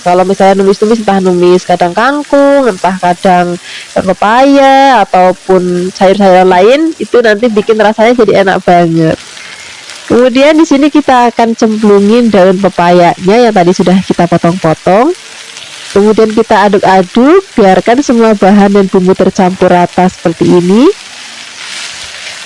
Kalau misalnya numis-numis, entah numis kadang kangkung, entah kadang pepaya ataupun sayur-sayuran lain, itu nanti bikin rasanya jadi enak banget. Kemudian di sini kita akan cemplungin daun pepayanya yang tadi sudah kita potong-potong. Kemudian kita aduk-aduk, biarkan semua bahan dan bumbu tercampur rata seperti ini.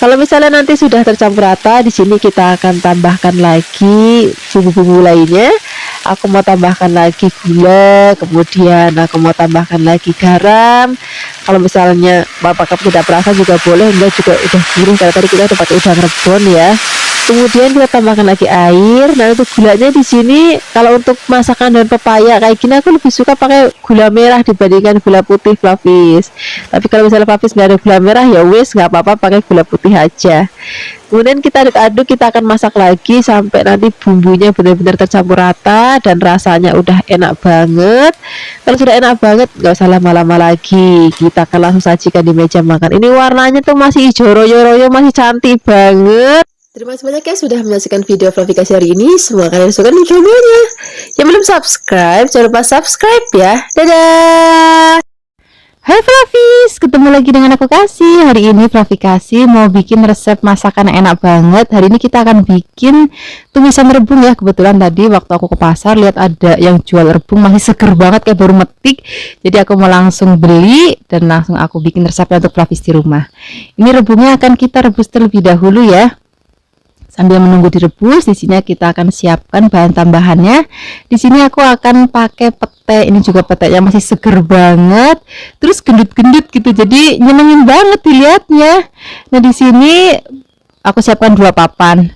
Kalau misalnya nanti sudah tercampur rata, di sini kita akan tambahkan lagi bumbu-bumbu lainnya. Aku mau tambahkan lagi gula, kemudian aku mau tambahkan lagi garam. Kalau misalnya Bapak tidak perasa juga boleh, enggak juga udah gurih karena tadi kita udah pakai udang rebon ya. Kemudian kita tambahkan lagi air. Nah, untuk gulanya di sini kalau untuk masakan daun pepaya kayak gini aku lebih suka pakai gula merah dibandingkan gula putih, Flavis. Tapi kalau misalnya Flavis nggak ada gula merah, ya wes nggak apa-apa, pakai gula putih aja. Kemudian kita aduk-aduk, kita akan masak lagi sampai nanti bumbunya benar-benar tercampur rata dan rasanya udah enak banget. Kalau sudah enak banget, nggak usah lama-lama lagi, kita akan langsung sajikan di meja makan. Ini warnanya tuh masih hijau royo-royo, masih cantik banget. Terima kasih banyak ya sudah menyaksikan video Flavikasi hari ini. Semoga kalian suka nih videonya. Yang belum subscribe, jangan lupa subscribe ya. Dadah. Hai Flavis, ketemu lagi dengan aku Kasih. Hari ini Flavikasi mau bikin resep masakan yang enak banget. Hari ini kita akan bikin tumisan rebung ya. Kebetulan tadi waktu aku ke pasar lihat ada yang jual rebung masih seger banget kayak baru metik. Jadi aku mau langsung beli dan langsung aku bikin resepnya untuk Flavis di rumah. Ini rebungnya akan kita rebus terlebih dahulu ya. Sambil menunggu direbus, di sini kita akan siapkan bahan tambahannya. Di sini aku akan pakai pete. Ini juga petenya masih seger banget. Terus gendut-gendut gitu. Jadi nyenengin banget dilihatnya. Nah, di sini aku siapkan 2 papan.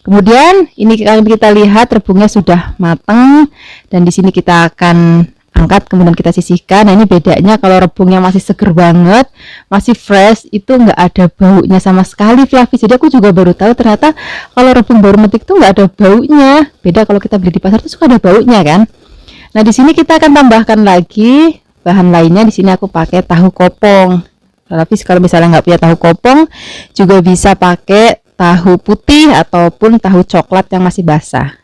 Kemudian ini kita lihat rebungnya sudah matang dan di sini kita akan angkat, kemudian kita sisihkan. Nah, ini bedanya kalau rebungnya masih seger banget, masih fresh, itu nggak ada baunya sama sekali, Flavis. Jadi aku juga baru tahu ternyata kalau rebung baru metik tuh nggak ada baunya. Beda kalau kita beli di pasar tuh suka ada baunya kan. Nah, di sini kita akan tambahkan lagi bahan lainnya. Di sini aku pakai tahu kopong. Flavis kalau misalnya nggak punya tahu kopong, juga bisa pakai tahu putih ataupun tahu coklat yang masih basah.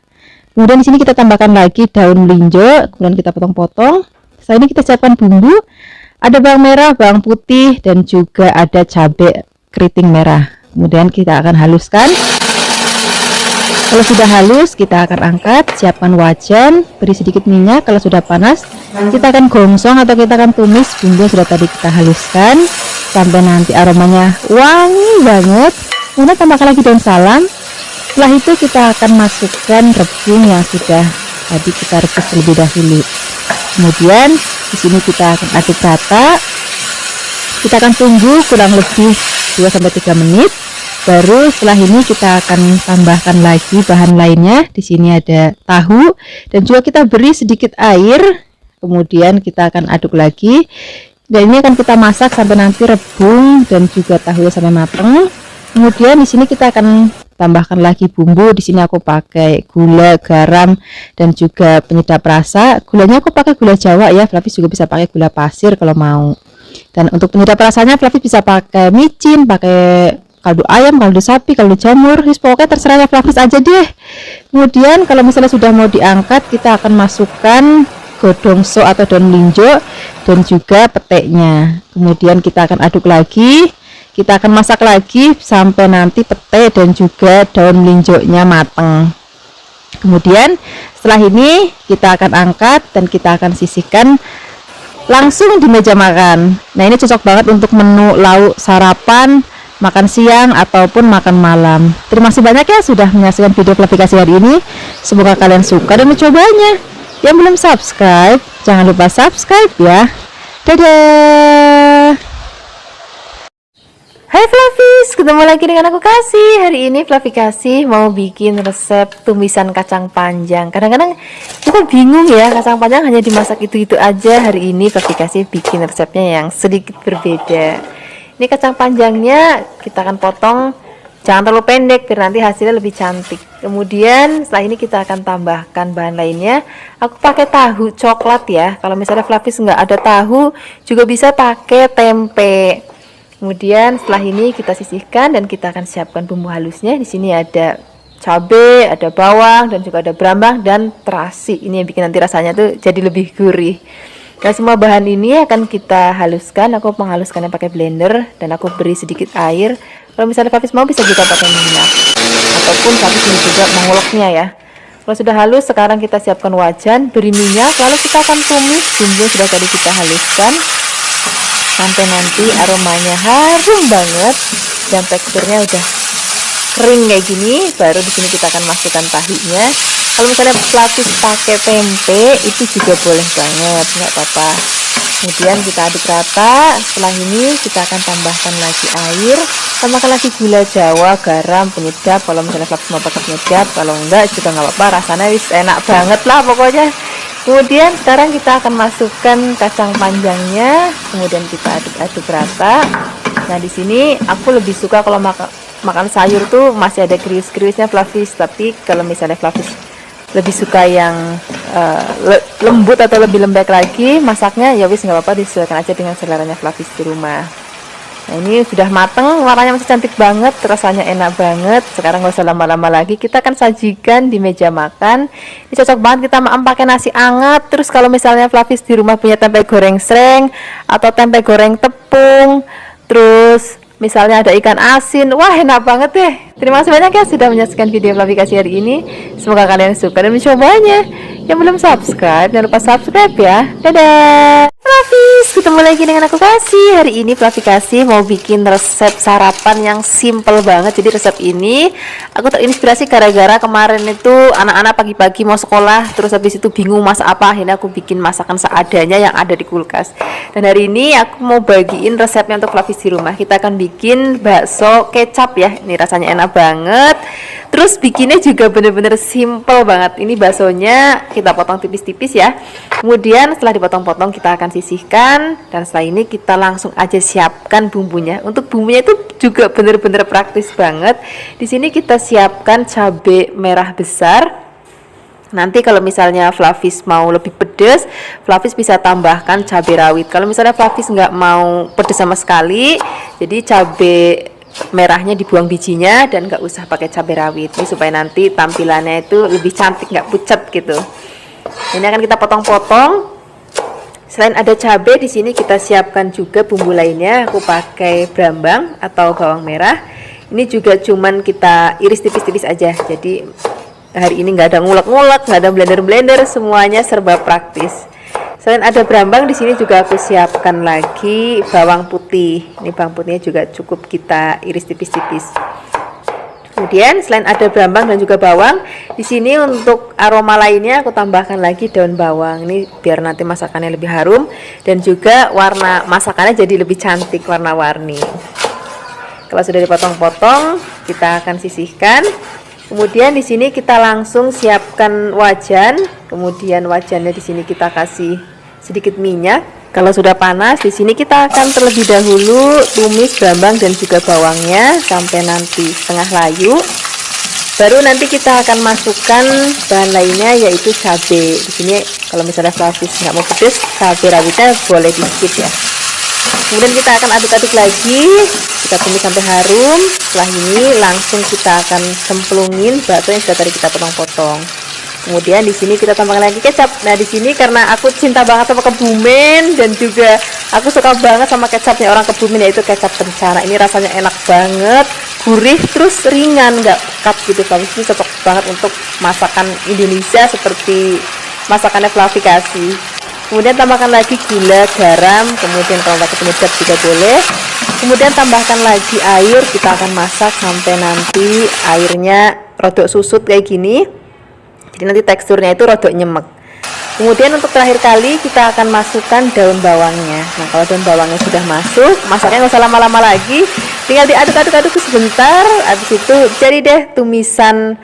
Kemudian di sini kita tambahkan lagi daun melinjo, kemudian kita potong-potong. Setelah ini kita siapkan bumbu. Ada bawang merah, bawang putih, dan juga ada cabai keriting merah. Kemudian kita akan haluskan. Kalau sudah halus, kita akan angkat, siapkan wajan, beri sedikit minyak. Kalau sudah panas, kita akan gongsong atau kita akan tumis bumbu yang sudah tadi kita haluskan sampai nanti aromanya wangi banget. Kemudian tambahkan lagi daun salam. Setelah itu kita akan masukkan rebung yang sudah tadi kita rebus terlebih dahulu. Kemudian di sini kita akan aduk rata. Kita akan tunggu kurang lebih 2-3 menit. Baru setelah ini kita akan tambahkan lagi bahan lainnya. Di sini ada tahu dan juga kita beri sedikit air. Kemudian kita akan aduk lagi. Dan ini akan kita masak sampai nanti rebung dan juga tahu sampai matang. Kemudian di sini kita akan tambahkan lagi bumbu. Di sini aku pakai gula, garam, dan juga penyedap rasa. Gulanya aku pakai gula Jawa ya. Flavis juga bisa pakai gula pasir kalau mau. Dan untuk penyedap rasanya Flavis bisa pakai micin, pakai kaldu ayam, kaldu sapi, kaldu jamur. Pokoknya terserah ya Flavis aja deh. Kemudian kalau misalnya sudah mau diangkat, kita akan masukkan godongso atau daun melinjo dan juga peteknya. Kemudian kita akan aduk lagi. Kita akan masak lagi sampai nanti pete dan juga daun melinjonya matang. Kemudian setelah ini kita akan angkat dan kita akan sisihkan langsung di meja makan. Nah, ini cocok banget untuk menu lauk sarapan, makan siang ataupun makan malam. Terima kasih banyak ya sudah menyaksikan video Flavikasi hari ini. Semoga kalian suka dan mencobanya. Yang belum subscribe, jangan lupa subscribe ya. Dadah. Hai Flavis, ketemu lagi dengan aku Kasih. Hari ini Flavikasi mau bikin resep tumisan kacang panjang. Kadang-kadang kita bingung ya, kacang panjang hanya dimasak itu-itu aja. Hari ini Flavikasi bikin resepnya yang sedikit berbeda. Ini kacang panjangnya kita akan potong, jangan terlalu pendek biar nanti hasilnya lebih cantik. Kemudian setelah ini kita akan tambahkan bahan lainnya. Aku pakai tahu coklat ya. Kalau misalnya Flavis nggak ada tahu, juga bisa pakai tempe. Kemudian setelah ini kita sisihkan dan kita akan siapkan bumbu halusnya. Di sini ada cabai, ada bawang, dan juga ada brambang dan terasi. Ini yang bikin nanti rasanya tuh jadi lebih gurih. Nah, semua bahan ini akan kita haluskan. Aku menghaluskannya pakai blender dan aku beri sedikit air. Kalau misalnya Fafis mau bisa juga pakai minyak, ataupun Fafis ini juga menguleknya ya. Kalau sudah halus, sekarang kita siapkan wajan, beri minyak, lalu kita akan tumis bumbu yang sudah tadi kita haluskan sampai nanti aromanya harum banget dan teksturnya udah kering kayak gini. Baru di sini kita akan masukkan tahinya. Kalau misalnya Flavis pakai tempe itu juga boleh banget, nggak apa-apa. Kemudian kita aduk rata. Setelah ini kita akan tambahkan lagi air, tambahkan lagi gula jawa, garam, penyedap. Kalau misalnya Flavis mau pakai penyedap, kalau enggak juga nggak apa-apa. Rasanya wis enak banget lah pokoknya. Kemudian sekarang kita akan masukkan kacang panjangnya, kemudian kita aduk-aduk rata. Nah, di sini aku lebih suka kalau makan sayur tuh masih ada krius-kriusnya Flavis, tapi kalau misalnya Flavis lebih suka yang lembut atau lebih lembek lagi masaknya, ya wis nggak apa-apa, disesuaikan aja dengan seleranya Flavis di rumah. Nah, ini sudah mateng, warnanya masih cantik banget, rasanya enak banget. Sekarang nggak usah lama-lama lagi, kita akan sajikan di meja makan. Ini cocok banget kita makan pakai nasi anget. Terus kalau misalnya Flavis di rumah punya tempe goreng sreng atau tempe goreng tepung, terus misalnya ada ikan asin, wah enak banget deh. Terima kasih banyak ya sudah menyaksikan video aplikasi hari ini. Semoga kalian suka dan mencobanya. Yang belum subscribe, jangan lupa subscribe ya. Dadah. Flavis, ketemu lagi dengan aku Kasih. Hari ini Flavikasi mau bikin resep sarapan yang simple banget. Jadi resep ini aku terinspirasi gara-gara kemarin itu anak-anak pagi-pagi mau sekolah, terus habis itu bingung masak apa. Akhirnya aku bikin masakan seadanya yang ada di kulkas. Dan hari ini aku mau bagiin resepnya untuk Flavis di rumah. Kita akan bikin bakso kecap ya. Ini rasanya enak banget. Terus bikinnya juga bener-bener simple banget. Ini baksonya kita potong tipis-tipis ya. Kemudian setelah dipotong-potong kita akan sisihkan, dan setelah ini kita langsung aja siapkan bumbunya. Untuk bumbunya itu juga bener-bener praktis banget. Di sini kita siapkan cabai merah besar. Nanti kalau misalnya Flavis mau lebih pedas, Flavis bisa tambahkan cabai rawit. Kalau misalnya Flavis nggak mau pedas sama sekali, jadi cabai merahnya dibuang bijinya dan nggak usah pakai cabai rawit. Ini supaya nanti tampilannya itu lebih cantik, nggak pucat gitu. Ini akan kita potong-potong. Selain ada cabai, di sini kita siapkan juga bumbu lainnya. Aku pakai brambang atau bawang merah. Ini juga cuman kita iris tipis-tipis aja. Jadi hari ini nggak ada ngulek-ngulek, nggak ada blender-blender, semuanya serba praktis. Selain ada brambang, di sini juga aku siapkan lagi bawang putih. Ini bawang putihnya juga cukup kita iris tipis-tipis. Kemudian selain ada brambang dan juga bawang, di sini untuk aroma lainnya aku tambahkan lagi daun bawang. Ini biar nanti masakannya lebih harum dan juga warna masakannya jadi lebih cantik, warna-warni. Kalau sudah dipotong-potong, kita akan sisihkan. Kemudian di sini kita langsung siapkan wajan. Kemudian wajannya di sini kita kasih sedikit minyak. Kalau sudah panas, di sini kita akan terlebih dahulu tumis brambang dan juga bawangnya sampai nanti setengah layu. Baru nanti kita akan masukkan bahan lainnya yaitu cabai. Di sini kalau misalnya Flavis nggak mau pedas, cabai rawitnya boleh di skip ya. Kemudian kita akan aduk-aduk lagi, kita tumis sampai harum. Setelah ini langsung kita akan cemplungin bakso yang sudah tadi kita potong-potong. Kemudian di sini kita tambahkan lagi kecap. Nah, di sini karena aku cinta banget sama Kebumen dan juga aku suka banget sama kecapnya orang Kebumen, yaitu kecap kencana. Ini rasanya enak banget, gurih terus ringan, nggak pekat gitu. Ini cocok banget untuk masakan Indonesia seperti masakannya Flavikasi. Kemudian tambahkan lagi gula, garam, kemudian kalau pakai penyedap juga boleh. Kemudian tambahkan lagi air, kita akan masak sampai nanti airnya rodok susut kayak gini. Jadi nanti teksturnya itu rodok nyemek. Kemudian untuk terakhir kali kita akan masukkan daun bawangnya. Nah, kalau daun bawangnya sudah masuk, masaknya nggak usah lama-lama lagi. Tinggal diaduk-aduk sebentar. Habis itu jadi deh tumisan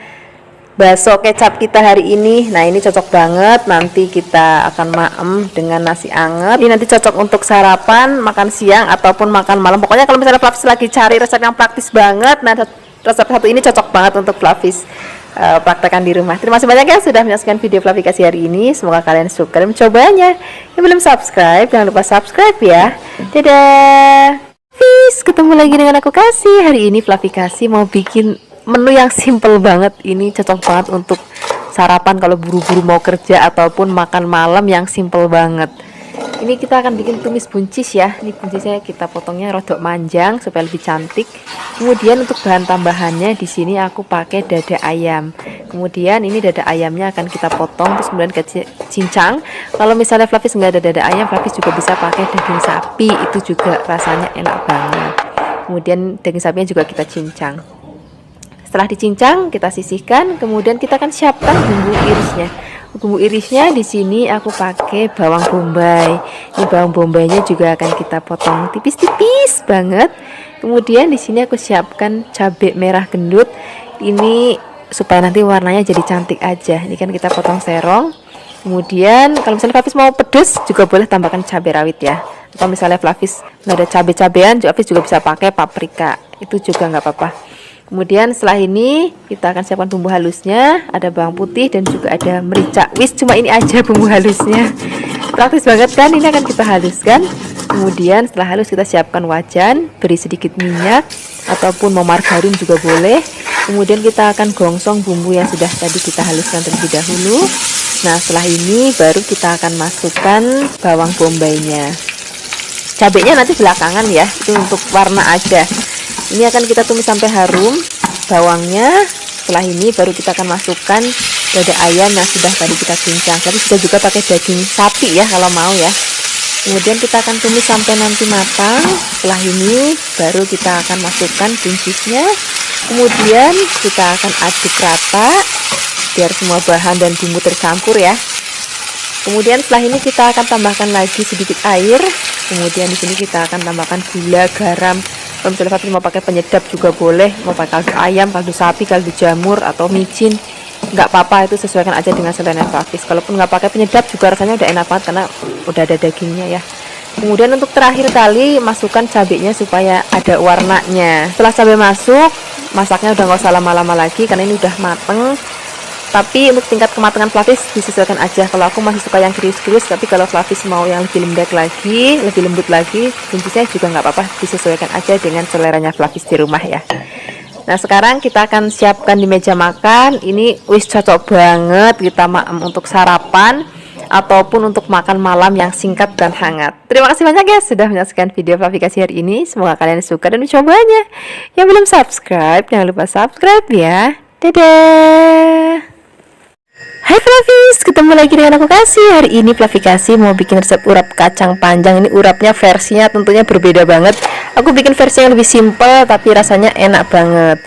bakso kecap kita hari ini. Nah, ini cocok banget. Nanti kita akan maem dengan nasi anget. Ini nanti cocok untuk sarapan, makan siang ataupun makan malam. Pokoknya kalau misalnya Flavis lagi cari resep yang praktis banget, nah resep satu ini cocok banget untuk Flavis praktekkan di rumah. Terima kasih banyak ya sudah menyaksikan video Flavikasi hari ini. Semoga kalian suka dan mencobanya. Yang belum subscribe, jangan lupa subscribe ya. Dadah. Peace, ketemu lagi dengan aku Kasih. Hari ini Flavikasi mau bikin menu yang simple banget. Ini cocok banget untuk sarapan kalau buru-buru mau kerja ataupun makan malam yang simple banget. Ini kita akan bikin tumis buncis ya. Ini buncisnya kita potongnya rodok manjang supaya lebih cantik. Kemudian untuk bahan tambahannya di sini aku pakai dada ayam. Kemudian ini dada ayamnya akan kita potong terus kemudian kita cincang. Kalau misalnya Flavis nggak ada dada ayam, Flavis juga bisa pakai daging sapi. Itu juga rasanya enak banget. Kemudian daging sapinya juga kita cincang. Setelah dicincang, kita sisihkan. Kemudian kita akan siapkan bumbu irisnya. Bumbu irisnya di sini aku pakai bawang bombay. Ini bawang bombaynya juga akan kita potong tipis-tipis banget. Kemudian di sini aku siapkan cabai merah gendut. Ini supaya nanti warnanya jadi cantik aja. Ini kan kita potong serong. Kemudian kalau misalnya Flavis mau pedas juga boleh tambahkan cabai rawit ya. Atau misalnya Flavis nggak ada cabai-cabean, Flavis juga bisa pakai paprika. Itu juga nggak apa-apa. Kemudian setelah ini kita akan siapkan bumbu halusnya. Ada bawang putih dan juga ada merica. Wis, cuma ini aja bumbu halusnya. Praktis banget kan? Ini akan kita haluskan. Kemudian setelah halus kita siapkan wajan, beri sedikit minyak ataupun mau margarin juga boleh. Kemudian kita akan gongsong bumbu yang sudah tadi kita haluskan terlebih dahulu. Nah, setelah ini baru kita akan masukkan bawang bombaynya. Cabenya nanti belakangan ya, itu untuk warna aja. Ini akan kita tumis sampai harum bawangnya. Setelah ini baru kita akan masukkan dada ayam yang sudah tadi kita cincang. Tapi kita juga pakai daging sapi ya kalau mau ya. Kemudian kita akan tumis sampai nanti matang. Setelah ini baru kita akan masukkan buncisnya. Kemudian kita akan aduk rata biar semua bahan dan bumbu tercampur ya. Kemudian setelah ini kita akan tambahkan lagi sedikit air. Kemudian di sini kita akan tambahkan gula, garam. Kalau misalnya Flavis mau pakai penyedap juga boleh, mau pakai kaldu ayam, kaldu sapi, kaldu jamur atau micin, nggak apa-apa, itu sesuaikan aja dengan selera Flavis. Kalaupun nggak pakai penyedap juga rasanya udah enak banget karena udah ada dagingnya ya. Kemudian untuk terakhir kali masukkan cabenya supaya ada warnanya. Setelah cabai masuk, masaknya udah nggak usah lama-lama lagi karena ini udah mateng. Tapi untuk tingkat kematangan Flavis disesuaikan aja. Kalau aku masih suka yang krius-krius, tapi kalau Flavis mau yang lebih lembek lagi, lebih lembut lagi, buncisnya juga nggak apa-apa, disesuaikan aja dengan seleranya Flavis di rumah ya. Nah, sekarang kita akan siapkan di meja makan. Ini wis cocok banget kita untuk sarapan ataupun untuk makan malam yang singkat dan hangat. Terima kasih banyak guys sudah menyaksikan video Flavikasi hari ini. Semoga kalian suka dan mencobanya. Yang belum subscribe, jangan lupa subscribe ya. Dadah. Hai Flavis, ketemu lagi dengan aku Kasih. Hari ini Flavikasi mau bikin resep urap kacang panjang. Ini urapnya versinya tentunya berbeda banget. Aku bikin versi yang lebih simple tapi rasanya enak banget.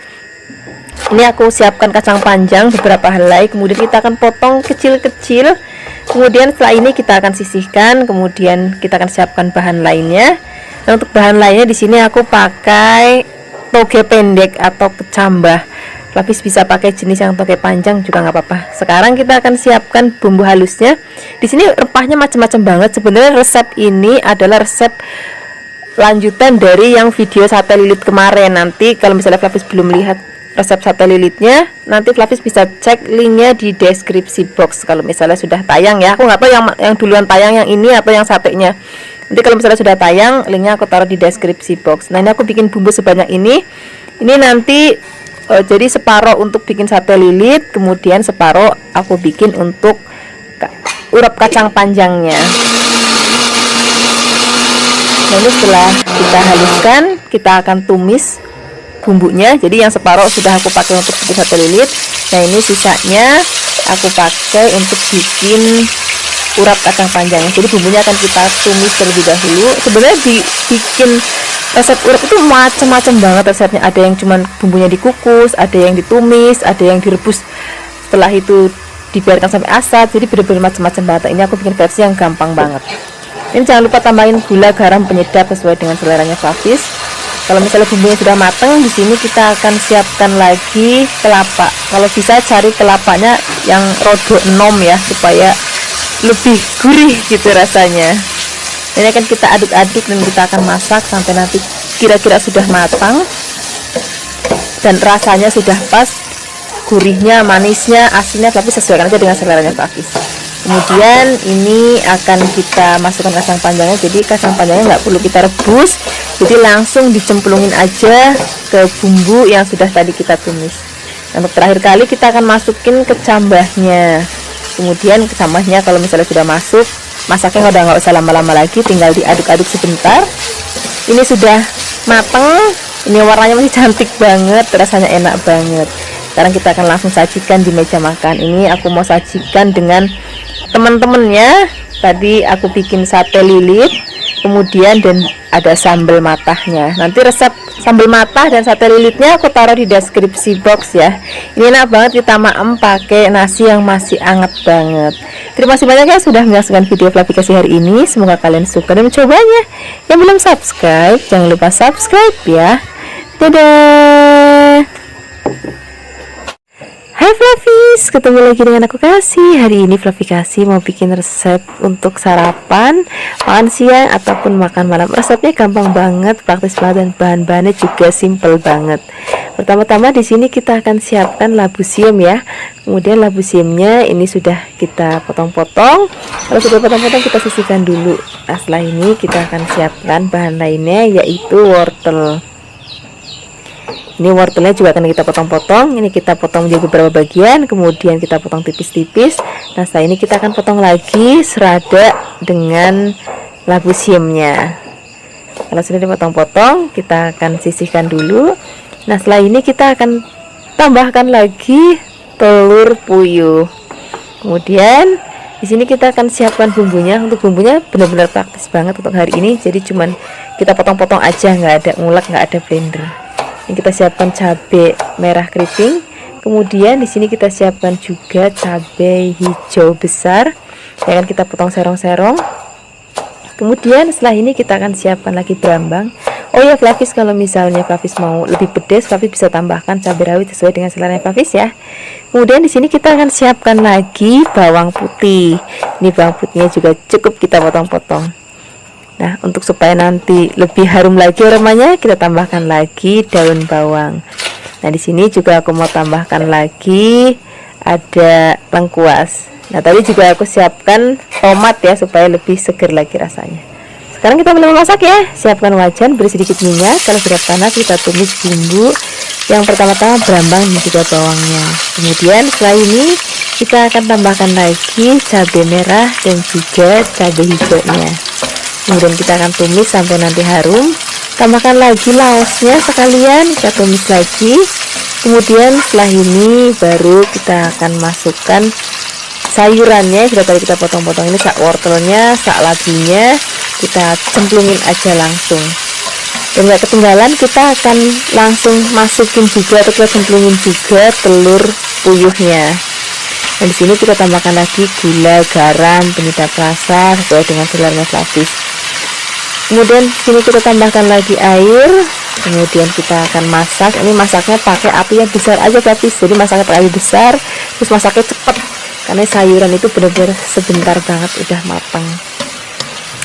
Ini aku siapkan kacang panjang beberapa helai. Kemudian kita akan potong kecil-kecil. Kemudian setelah ini kita akan sisihkan. Kemudian kita akan siapkan bahan lainnya. Nah, untuk bahan lainnya di sini aku pakai toge pendek atau kecambah. Flavis bisa pakai jenis yang toge panjang juga nggak apa-apa. Sekarang kita akan siapkan bumbu halusnya. Di sini rempahnya macam-macam banget. Sebenarnya resep ini adalah resep lanjutan dari yang video sate lilit kemarin. Nanti kalau misalnya Flavis belum lihat resep sate lilitnya, nanti Flavis bisa cek linknya di deskripsi box. Kalau misalnya sudah tayang ya, aku nggak tahu yang duluan tayang yang ini atau yang satenya. Nanti kalau misalnya sudah tayang, linknya aku taruh di deskripsi box. Nah, ini aku bikin bumbu sebanyak ini. Ini nanti jadi separuh untuk bikin sate lilit, kemudian separuh aku bikin untuk urap kacang panjangnya. Lalu setelah kita haluskan, kita akan tumis bumbunya. Jadi yang separuh sudah aku pakai untuk bikin sate lilit. Nah, ini sisanya aku pakai untuk bikin urap kacang panjangnya. Jadi bumbunya akan kita tumis terlebih dahulu. Sebenarnya bikin resep urap itu macam-macam banget resepnya. Ada yang cuman bumbunya dikukus, ada yang ditumis, ada yang direbus, setelah itu dibiarkan sampai asat. Jadi benar-benar macam-macam banget. Ini aku bikin versi yang gampang banget. Ini jangan lupa tambahin gula, garam, penyedap sesuai dengan seleranya Flavis. Kalau misalnya bumbunya sudah matang, di sini kita akan siapkan lagi kelapa. Kalau bisa cari kelapanya yang rodo enom ya, supaya lebih gurih gitu rasanya. Ini akan kita aduk-aduk dan kita akan masak sampai nanti kira-kira sudah matang dan rasanya sudah pas, gurihnya, manisnya, asinnya, tapi sesuaikan aja dengan seleranya Flavis. Kemudian ini akan kita masukkan kacang panjangnya. Jadi kacang panjangnya nggak perlu kita rebus, jadi langsung dicemplungin aja ke bumbu yang sudah tadi kita tumis. Untuk terakhir kali kita akan masukin kecambahnya. Kemudian kecambahnya kalau misalnya sudah masuk, masaknya udah nggak usah lama-lama lagi, tinggal diaduk-aduk sebentar. Ini sudah mateng, ini warnanya masih cantik banget, rasanya enak banget. Sekarang kita akan langsung sajikan di meja makan. Ini aku mau sajikan dengan teman-temannya. Tadi aku bikin sate lilit, kemudian dan ada sambal matahnya. Nanti resep sambal matah dan sate lilitnya aku taruh di deskripsi box ya. Ini enak banget kita maem pakai nasi yang masih anget banget. Terima kasih banyak ya sudah menyaksikan video Flavikasi hari ini. Semoga kalian suka dan mencobanya. Yang belum subscribe, jangan lupa subscribe ya. Dadah. Hai Flavis, ketemu lagi dengan aku Kasih. Hari ini Flavikasi mau bikin resep untuk sarapan, makan siang ataupun makan malam. Resepnya gampang banget, praktis banget, dan bahan-bahannya juga simple banget. Pertama-tama di sini kita akan siapkan labu siam ya. Kemudian labu siamnya ini sudah kita potong-potong. Kalau sudah potong-potong kita sisihkan dulu. Nah, setelah ini kita akan siapkan bahan lainnya, yaitu wortel. Ini wortelnya juga akan kita potong-potong. Ini kita potong menjadi beberapa bagian, kemudian kita potong tipis-tipis. Nah, setelah ini kita akan potong lagi serada dengan labu siamnya. Kalau sudah dipotong-potong, kita akan sisihkan dulu. Nah, setelah ini kita akan tambahkan lagi telur puyuh. Kemudian di sini kita akan siapkan bumbunya. Untuk bumbunya benar-benar praktis banget untuk hari ini. Jadi cuman kita potong-potong aja, nggak ada ngulek, nggak ada blender. Yang kita siapkan cabai merah keriting, kemudian di sini kita siapkan juga cabai hijau besar yang akan kita potong serong-serong. Kemudian setelah ini kita akan siapkan lagi berambang. Oh ya Flavis, kalau misalnya Flavis mau lebih pedas, Flavis bisa tambahkan cabai rawit sesuai dengan selera Flavis ya. Kemudian di sini kita akan siapkan lagi bawang putih. Ini bawang putihnya juga cukup kita potong-potong. Nah, untuk supaya nanti lebih harum lagi aromanya, kita tambahkan lagi daun bawang. Nah, di sini juga aku mau tambahkan lagi ada lengkuas. Nah, tadi juga aku siapkan tomat ya supaya lebih seger lagi rasanya. Sekarang kita mulai memasak ya. Siapkan wajan, beri sedikit minyak. Kalau sudah panas, kita tumis bumbu. Yang pertama-tama berambang dan juga bawangnya. Kemudian setelah ini kita akan tambahkan lagi cabai merah dan juga cabai hijaunya. Kemudian kita akan tumis sampai nanti harum. Tambahkan lagi laosnya sekalian, kita tumis lagi. Kemudian setelah ini baru kita akan masukkan sayurannya. Sudah tadi kita potong-potong, ini sak wortelnya, sak labunya, kita cemplungin aja langsung. Dan gak ketinggalan, kita akan langsung masukin juga atau kita cemplungin juga telur puyuhnya. Dan di sini kita tambahkan lagi gula, garam, penyedap rasa sesuai dengan selera Flavis. Kemudian sini kita tambahkan lagi air. Kemudian kita akan masak. Ini masaknya pakai api yang besar aja Flavis. Jadi masaknya pakai api besar, terus masaknya cepet karena sayuran itu benar-benar sebentar banget udah matang.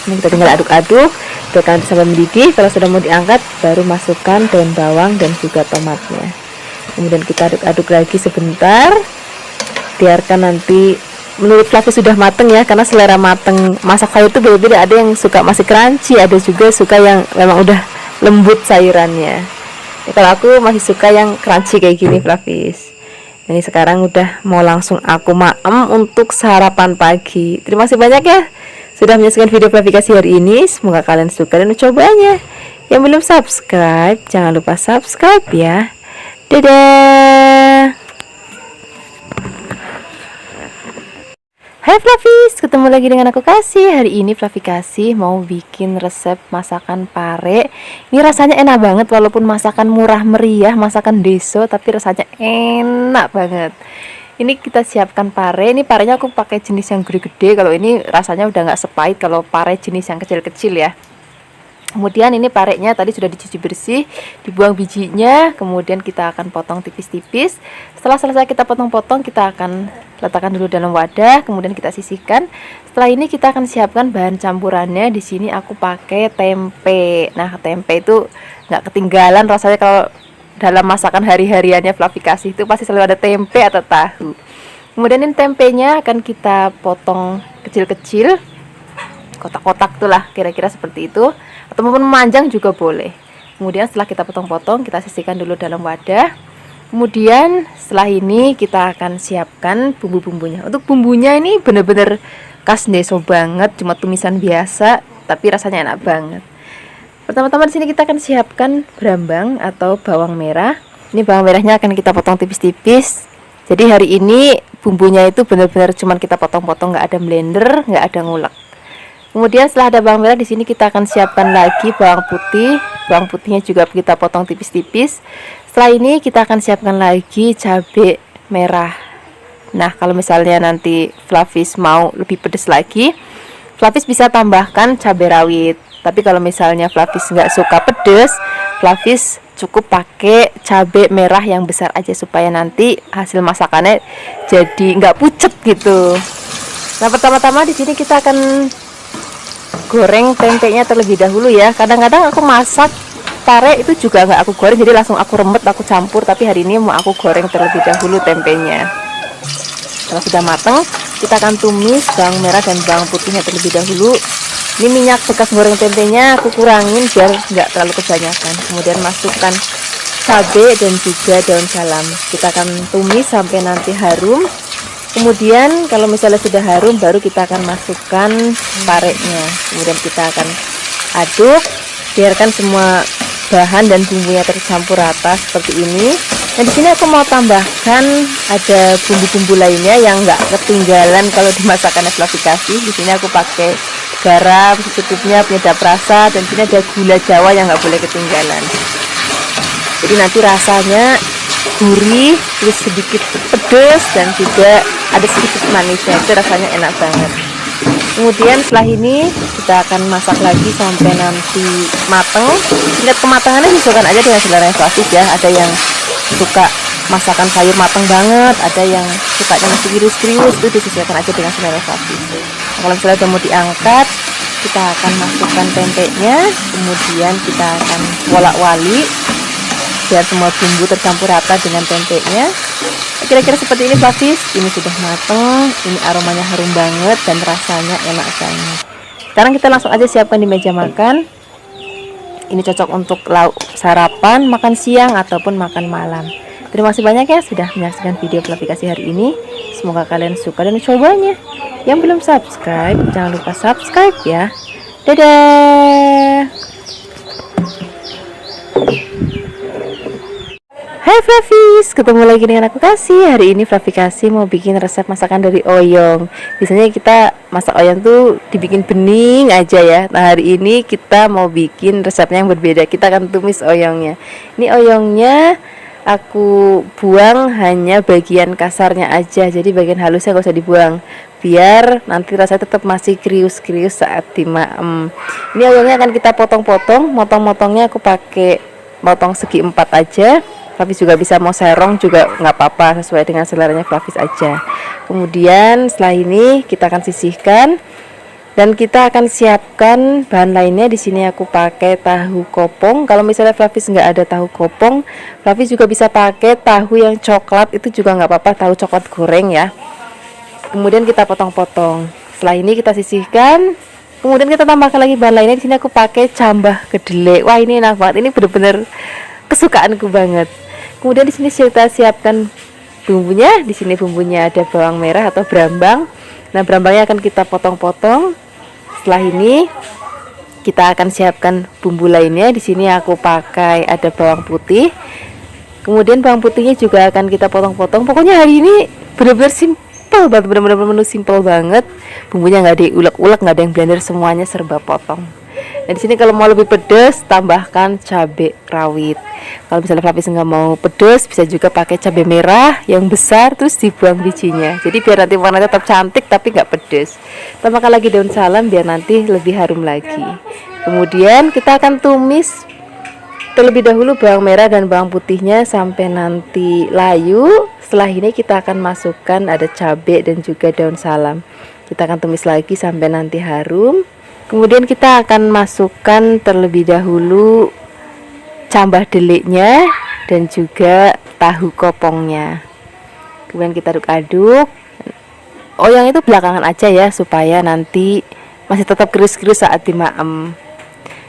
Ini kita tinggal aduk-aduk, biarkan sampai mendidih. Kalau sudah mau diangkat, baru masukkan daun bawang dan juga tomatnya. Kemudian kita aduk-aduk lagi sebentar. Biarkan nanti, menurut Flavis sudah mateng ya, karena selera mateng masak sayur itu beda-beda. Ada yang suka masih crunchy, ada juga suka yang memang udah lembut sayurannya. Ya, kalau aku masih suka yang crunchy kayak gini Flavis. Ini sekarang udah mau langsung aku maem untuk sarapan pagi. Terima kasih banyak ya sudah menyaksikan video Flavikasi hari ini. Semoga kalian suka dan mencobanya. Yang belum subscribe, jangan lupa subscribe ya. Dadah. Hai Flavis, ketemu lagi dengan aku Kasih. Hari ini Flavikasi mau bikin resep masakan pare. Ini rasanya enak banget, walaupun masakan murah meriah, masakan deso, tapi rasanya enak banget. Ini kita siapkan pare. Ini parenya aku pakai jenis yang gede-gede. Kalau ini rasanya udah nggak sepahit kalau pare jenis yang kecil-kecil ya. Kemudian ini parenya tadi sudah dicuci bersih, dibuang bijinya, kemudian kita akan potong tipis-tipis. Setelah selesai kita potong-potong, kita akan letakkan dulu dalam wadah, kemudian kita sisihkan. Setelah ini kita akan siapkan bahan campurannya. Di sini aku pakai tempe. Nah, tempe itu nggak ketinggalan rasanya kalau dalam masakan hari-hariannya Flavikasi itu pasti selalu ada tempe atau tahu. Kemudian ini tempenya akan kita potong kecil-kecil, kotak-kotak tuh lah, kira-kira seperti itu, atau maupun memanjang juga boleh. Kemudian setelah kita potong-potong, kita sisihkan dulu dalam wadah. Kemudian setelah ini kita akan siapkan bumbu-bumbunya. Untuk bumbunya ini bener-bener khas deso banget, cuma tumisan biasa, tapi rasanya enak banget. Pertama-tama di sini kita akan siapkan brambang atau bawang merah. Ini bawang merahnya akan kita potong tipis-tipis. Jadi hari ini bumbunya itu benar-benar cuman kita potong-potong, nggak ada blender, nggak ada ngulek. Kemudian setelah ada bawang merah, di sini kita akan siapkan lagi bawang putih. Bawang putihnya juga kita potong tipis-tipis. Setelah ini kita akan siapkan lagi cabai merah. Nah, kalau misalnya nanti Flavis mau lebih pedas lagi, Flavis bisa tambahkan cabai rawit. Tapi kalau misalnya Flavis nggak suka pedas, Flavis cukup pakai cabai merah yang besar aja supaya nanti hasil masakannya jadi nggak pucet gitu. Nah, pertama-tama di sini kita akan goreng tempenya terlebih dahulu ya. Kadang-kadang aku masak pare itu juga nggak aku goreng, jadi langsung aku remet, aku campur. Tapi hari ini mau aku goreng terlebih dahulu tempenya. Kalau sudah matang, kita akan tumis bawang merah dan bawang putihnya terlebih dahulu. Ini minyak bekas goreng tempenya aku kurangin biar nggak terlalu kebanyakan. Kemudian masukkan cabai dan juga daun salam. Kita akan tumis sampai nanti harum. Kemudian kalau misalnya sudah harum, baru kita akan masukkan parenya. Kemudian kita akan aduk, biarkan semua bahan dan bumbunya tercampur rata seperti ini. Nah, di sini aku mau tambahkan ada bumbu-bumbu lainnya yang nggak ketinggalan kalau dimasakan Flavikasi. Di sini aku pakai garam secukupnya, penyedap rasa, dan sini ada gula Jawa yang nggak boleh ketinggalan. Jadi nanti rasanya gurih, terus sedikit pedas dan juga ada sedikit manisnya, itu rasanya enak banget. Kemudian setelah ini kita akan masak lagi sampai nanti mateng. Tingkat kematangannya disesuaikan aja dengan selera Flavis ya. Ada yang suka masakan sayur mateng banget, ada yang sukanya masih krius-krius, itu disesuaikan aja dengan selera Flavis. Nah, kalau misalnya udah mau diangkat, kita akan masukkan tempenya, kemudian kita akan wolak-walik biar semua bumbu tercampur rata dengan tempenya. Kira-kira seperti ini Flavis. Ini sudah mateng, ini aromanya harum banget dan rasanya enak banget. Sekarang kita langsung aja siapkan di meja makan. Ini cocok untuk lauk sarapan, makan siang ataupun makan malam. Terima kasih banyak ya sudah menyaksikan video Flavikasi hari ini. Semoga kalian suka dan mencobanya. Yang belum subscribe, jangan lupa subscribe ya. Dadah. Hai Flavis, ketemu lagi dengan aku Kasih. Hari ini Flavikasi mau bikin resep masakan dari oyong. Biasanya kita masak oyong tuh dibikin bening aja ya. Nah, hari ini kita mau bikin resepnya yang berbeda. Kita akan tumis oyongnya. Ini oyongnya aku buang hanya bagian kasarnya aja. Jadi bagian halusnya gak usah dibuang, biar nanti rasanya tetap masih krius-krius saat dimaem. Ini oyongnya akan kita potong-potong. Motong-motongnya aku pakai motong segi 4 aja. Flavis juga bisa mau serong juga nggak apa-apa, sesuai dengan seleranya Flavis aja. Kemudian setelah ini kita akan sisihkan dan kita akan siapkan bahan lainnya. Di sini aku pakai tahu kopong. Kalau misalnya Flavis nggak ada tahu kopong, Flavis juga bisa pakai tahu yang coklat, itu juga nggak apa-apa, tahu coklat goreng ya. Kemudian kita potong-potong. Setelah ini kita sisihkan. Kemudian kita tambahkan lagi bahan lainnya. Di sini aku pakai cambah kedelai. Wah, ini enak banget. Ini bener-bener kesukaanku banget. Kemudian di sini kita siapkan bumbunya. Di sini bumbunya ada bawang merah atau brambang. Nah, brambangnya akan kita potong-potong. Setelah ini kita akan siapkan bumbu lainnya. Di sini aku pakai ada bawang putih. Kemudian bawang putihnya juga akan kita potong-potong. Pokoknya hari ini benar-benar simpel banget, benar-benar menu simpel banget. Bumbunya nggak diulek-ulek, nggak ada yang blender, semuanya serba potong. Dan di sini kalau mau lebih pedas, tambahkan cabai rawit. Kalau misalnya Flavis nggak mau pedas, bisa juga pakai cabai merah yang besar terus dibuang bijinya. Jadi biar nanti warnanya tetap cantik tapi nggak pedas. Tambahkan lagi daun salam biar nanti lebih harum lagi. Kemudian kita akan tumis terlebih dahulu bawang merah dan bawang putihnya sampai nanti layu. Setelah ini kita akan masukkan ada cabai dan juga daun salam. Kita akan tumis lagi sampai nanti harum. Kemudian kita akan masukkan terlebih dahulu cambah deliknya dan juga tahu kopongnya. Kemudian kita aduk-aduk oyong itu belakangan aja ya, supaya nanti masih tetap krius-krius saat dimaem.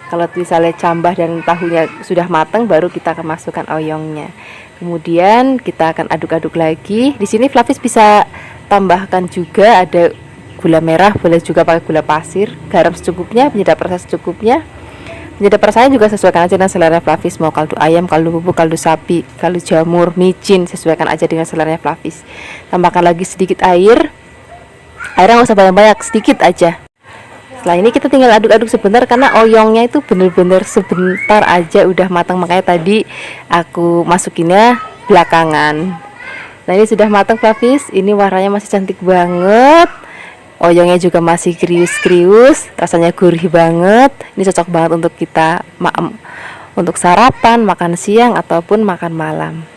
Kalau misalnya cambah dan tahunya sudah matang, baru kita akan masukkan oyongnya. Kemudian kita akan aduk-aduk lagi. Di sini Flavis bisa tambahkan juga ada gula merah, boleh juga pakai gula pasir, garam secukupnya, penyedap rasa secukupnya. Penyedap rasanya juga sesuaikan aja dengan selera Flavis, mau kaldu ayam, kaldu bubuk, kaldu sapi, kaldu jamur, micin, sesuaikan aja dengan selera Flavis. Tambahkan lagi sedikit air. Airnya nggak usah banyak-banyak, sedikit aja. Setelah ini kita tinggal aduk-aduk sebentar, karena oyongnya itu bener-bener sebentar aja udah matang, makanya tadi aku masukinnya belakangan. Nah ini sudah matang Flavis, ini warnanya masih cantik banget, oyongnya juga masih krius-krius, rasanya gurih banget. Ini cocok banget untuk kita untuk sarapan, makan siang ataupun makan malam.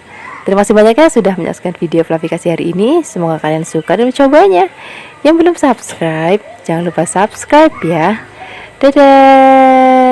Terima kasih banyak ya sudah menyaksikan video Flavikasi hari ini. Semoga kalian suka dan mencobanya. Yang belum subscribe, jangan lupa subscribe ya. Dadah.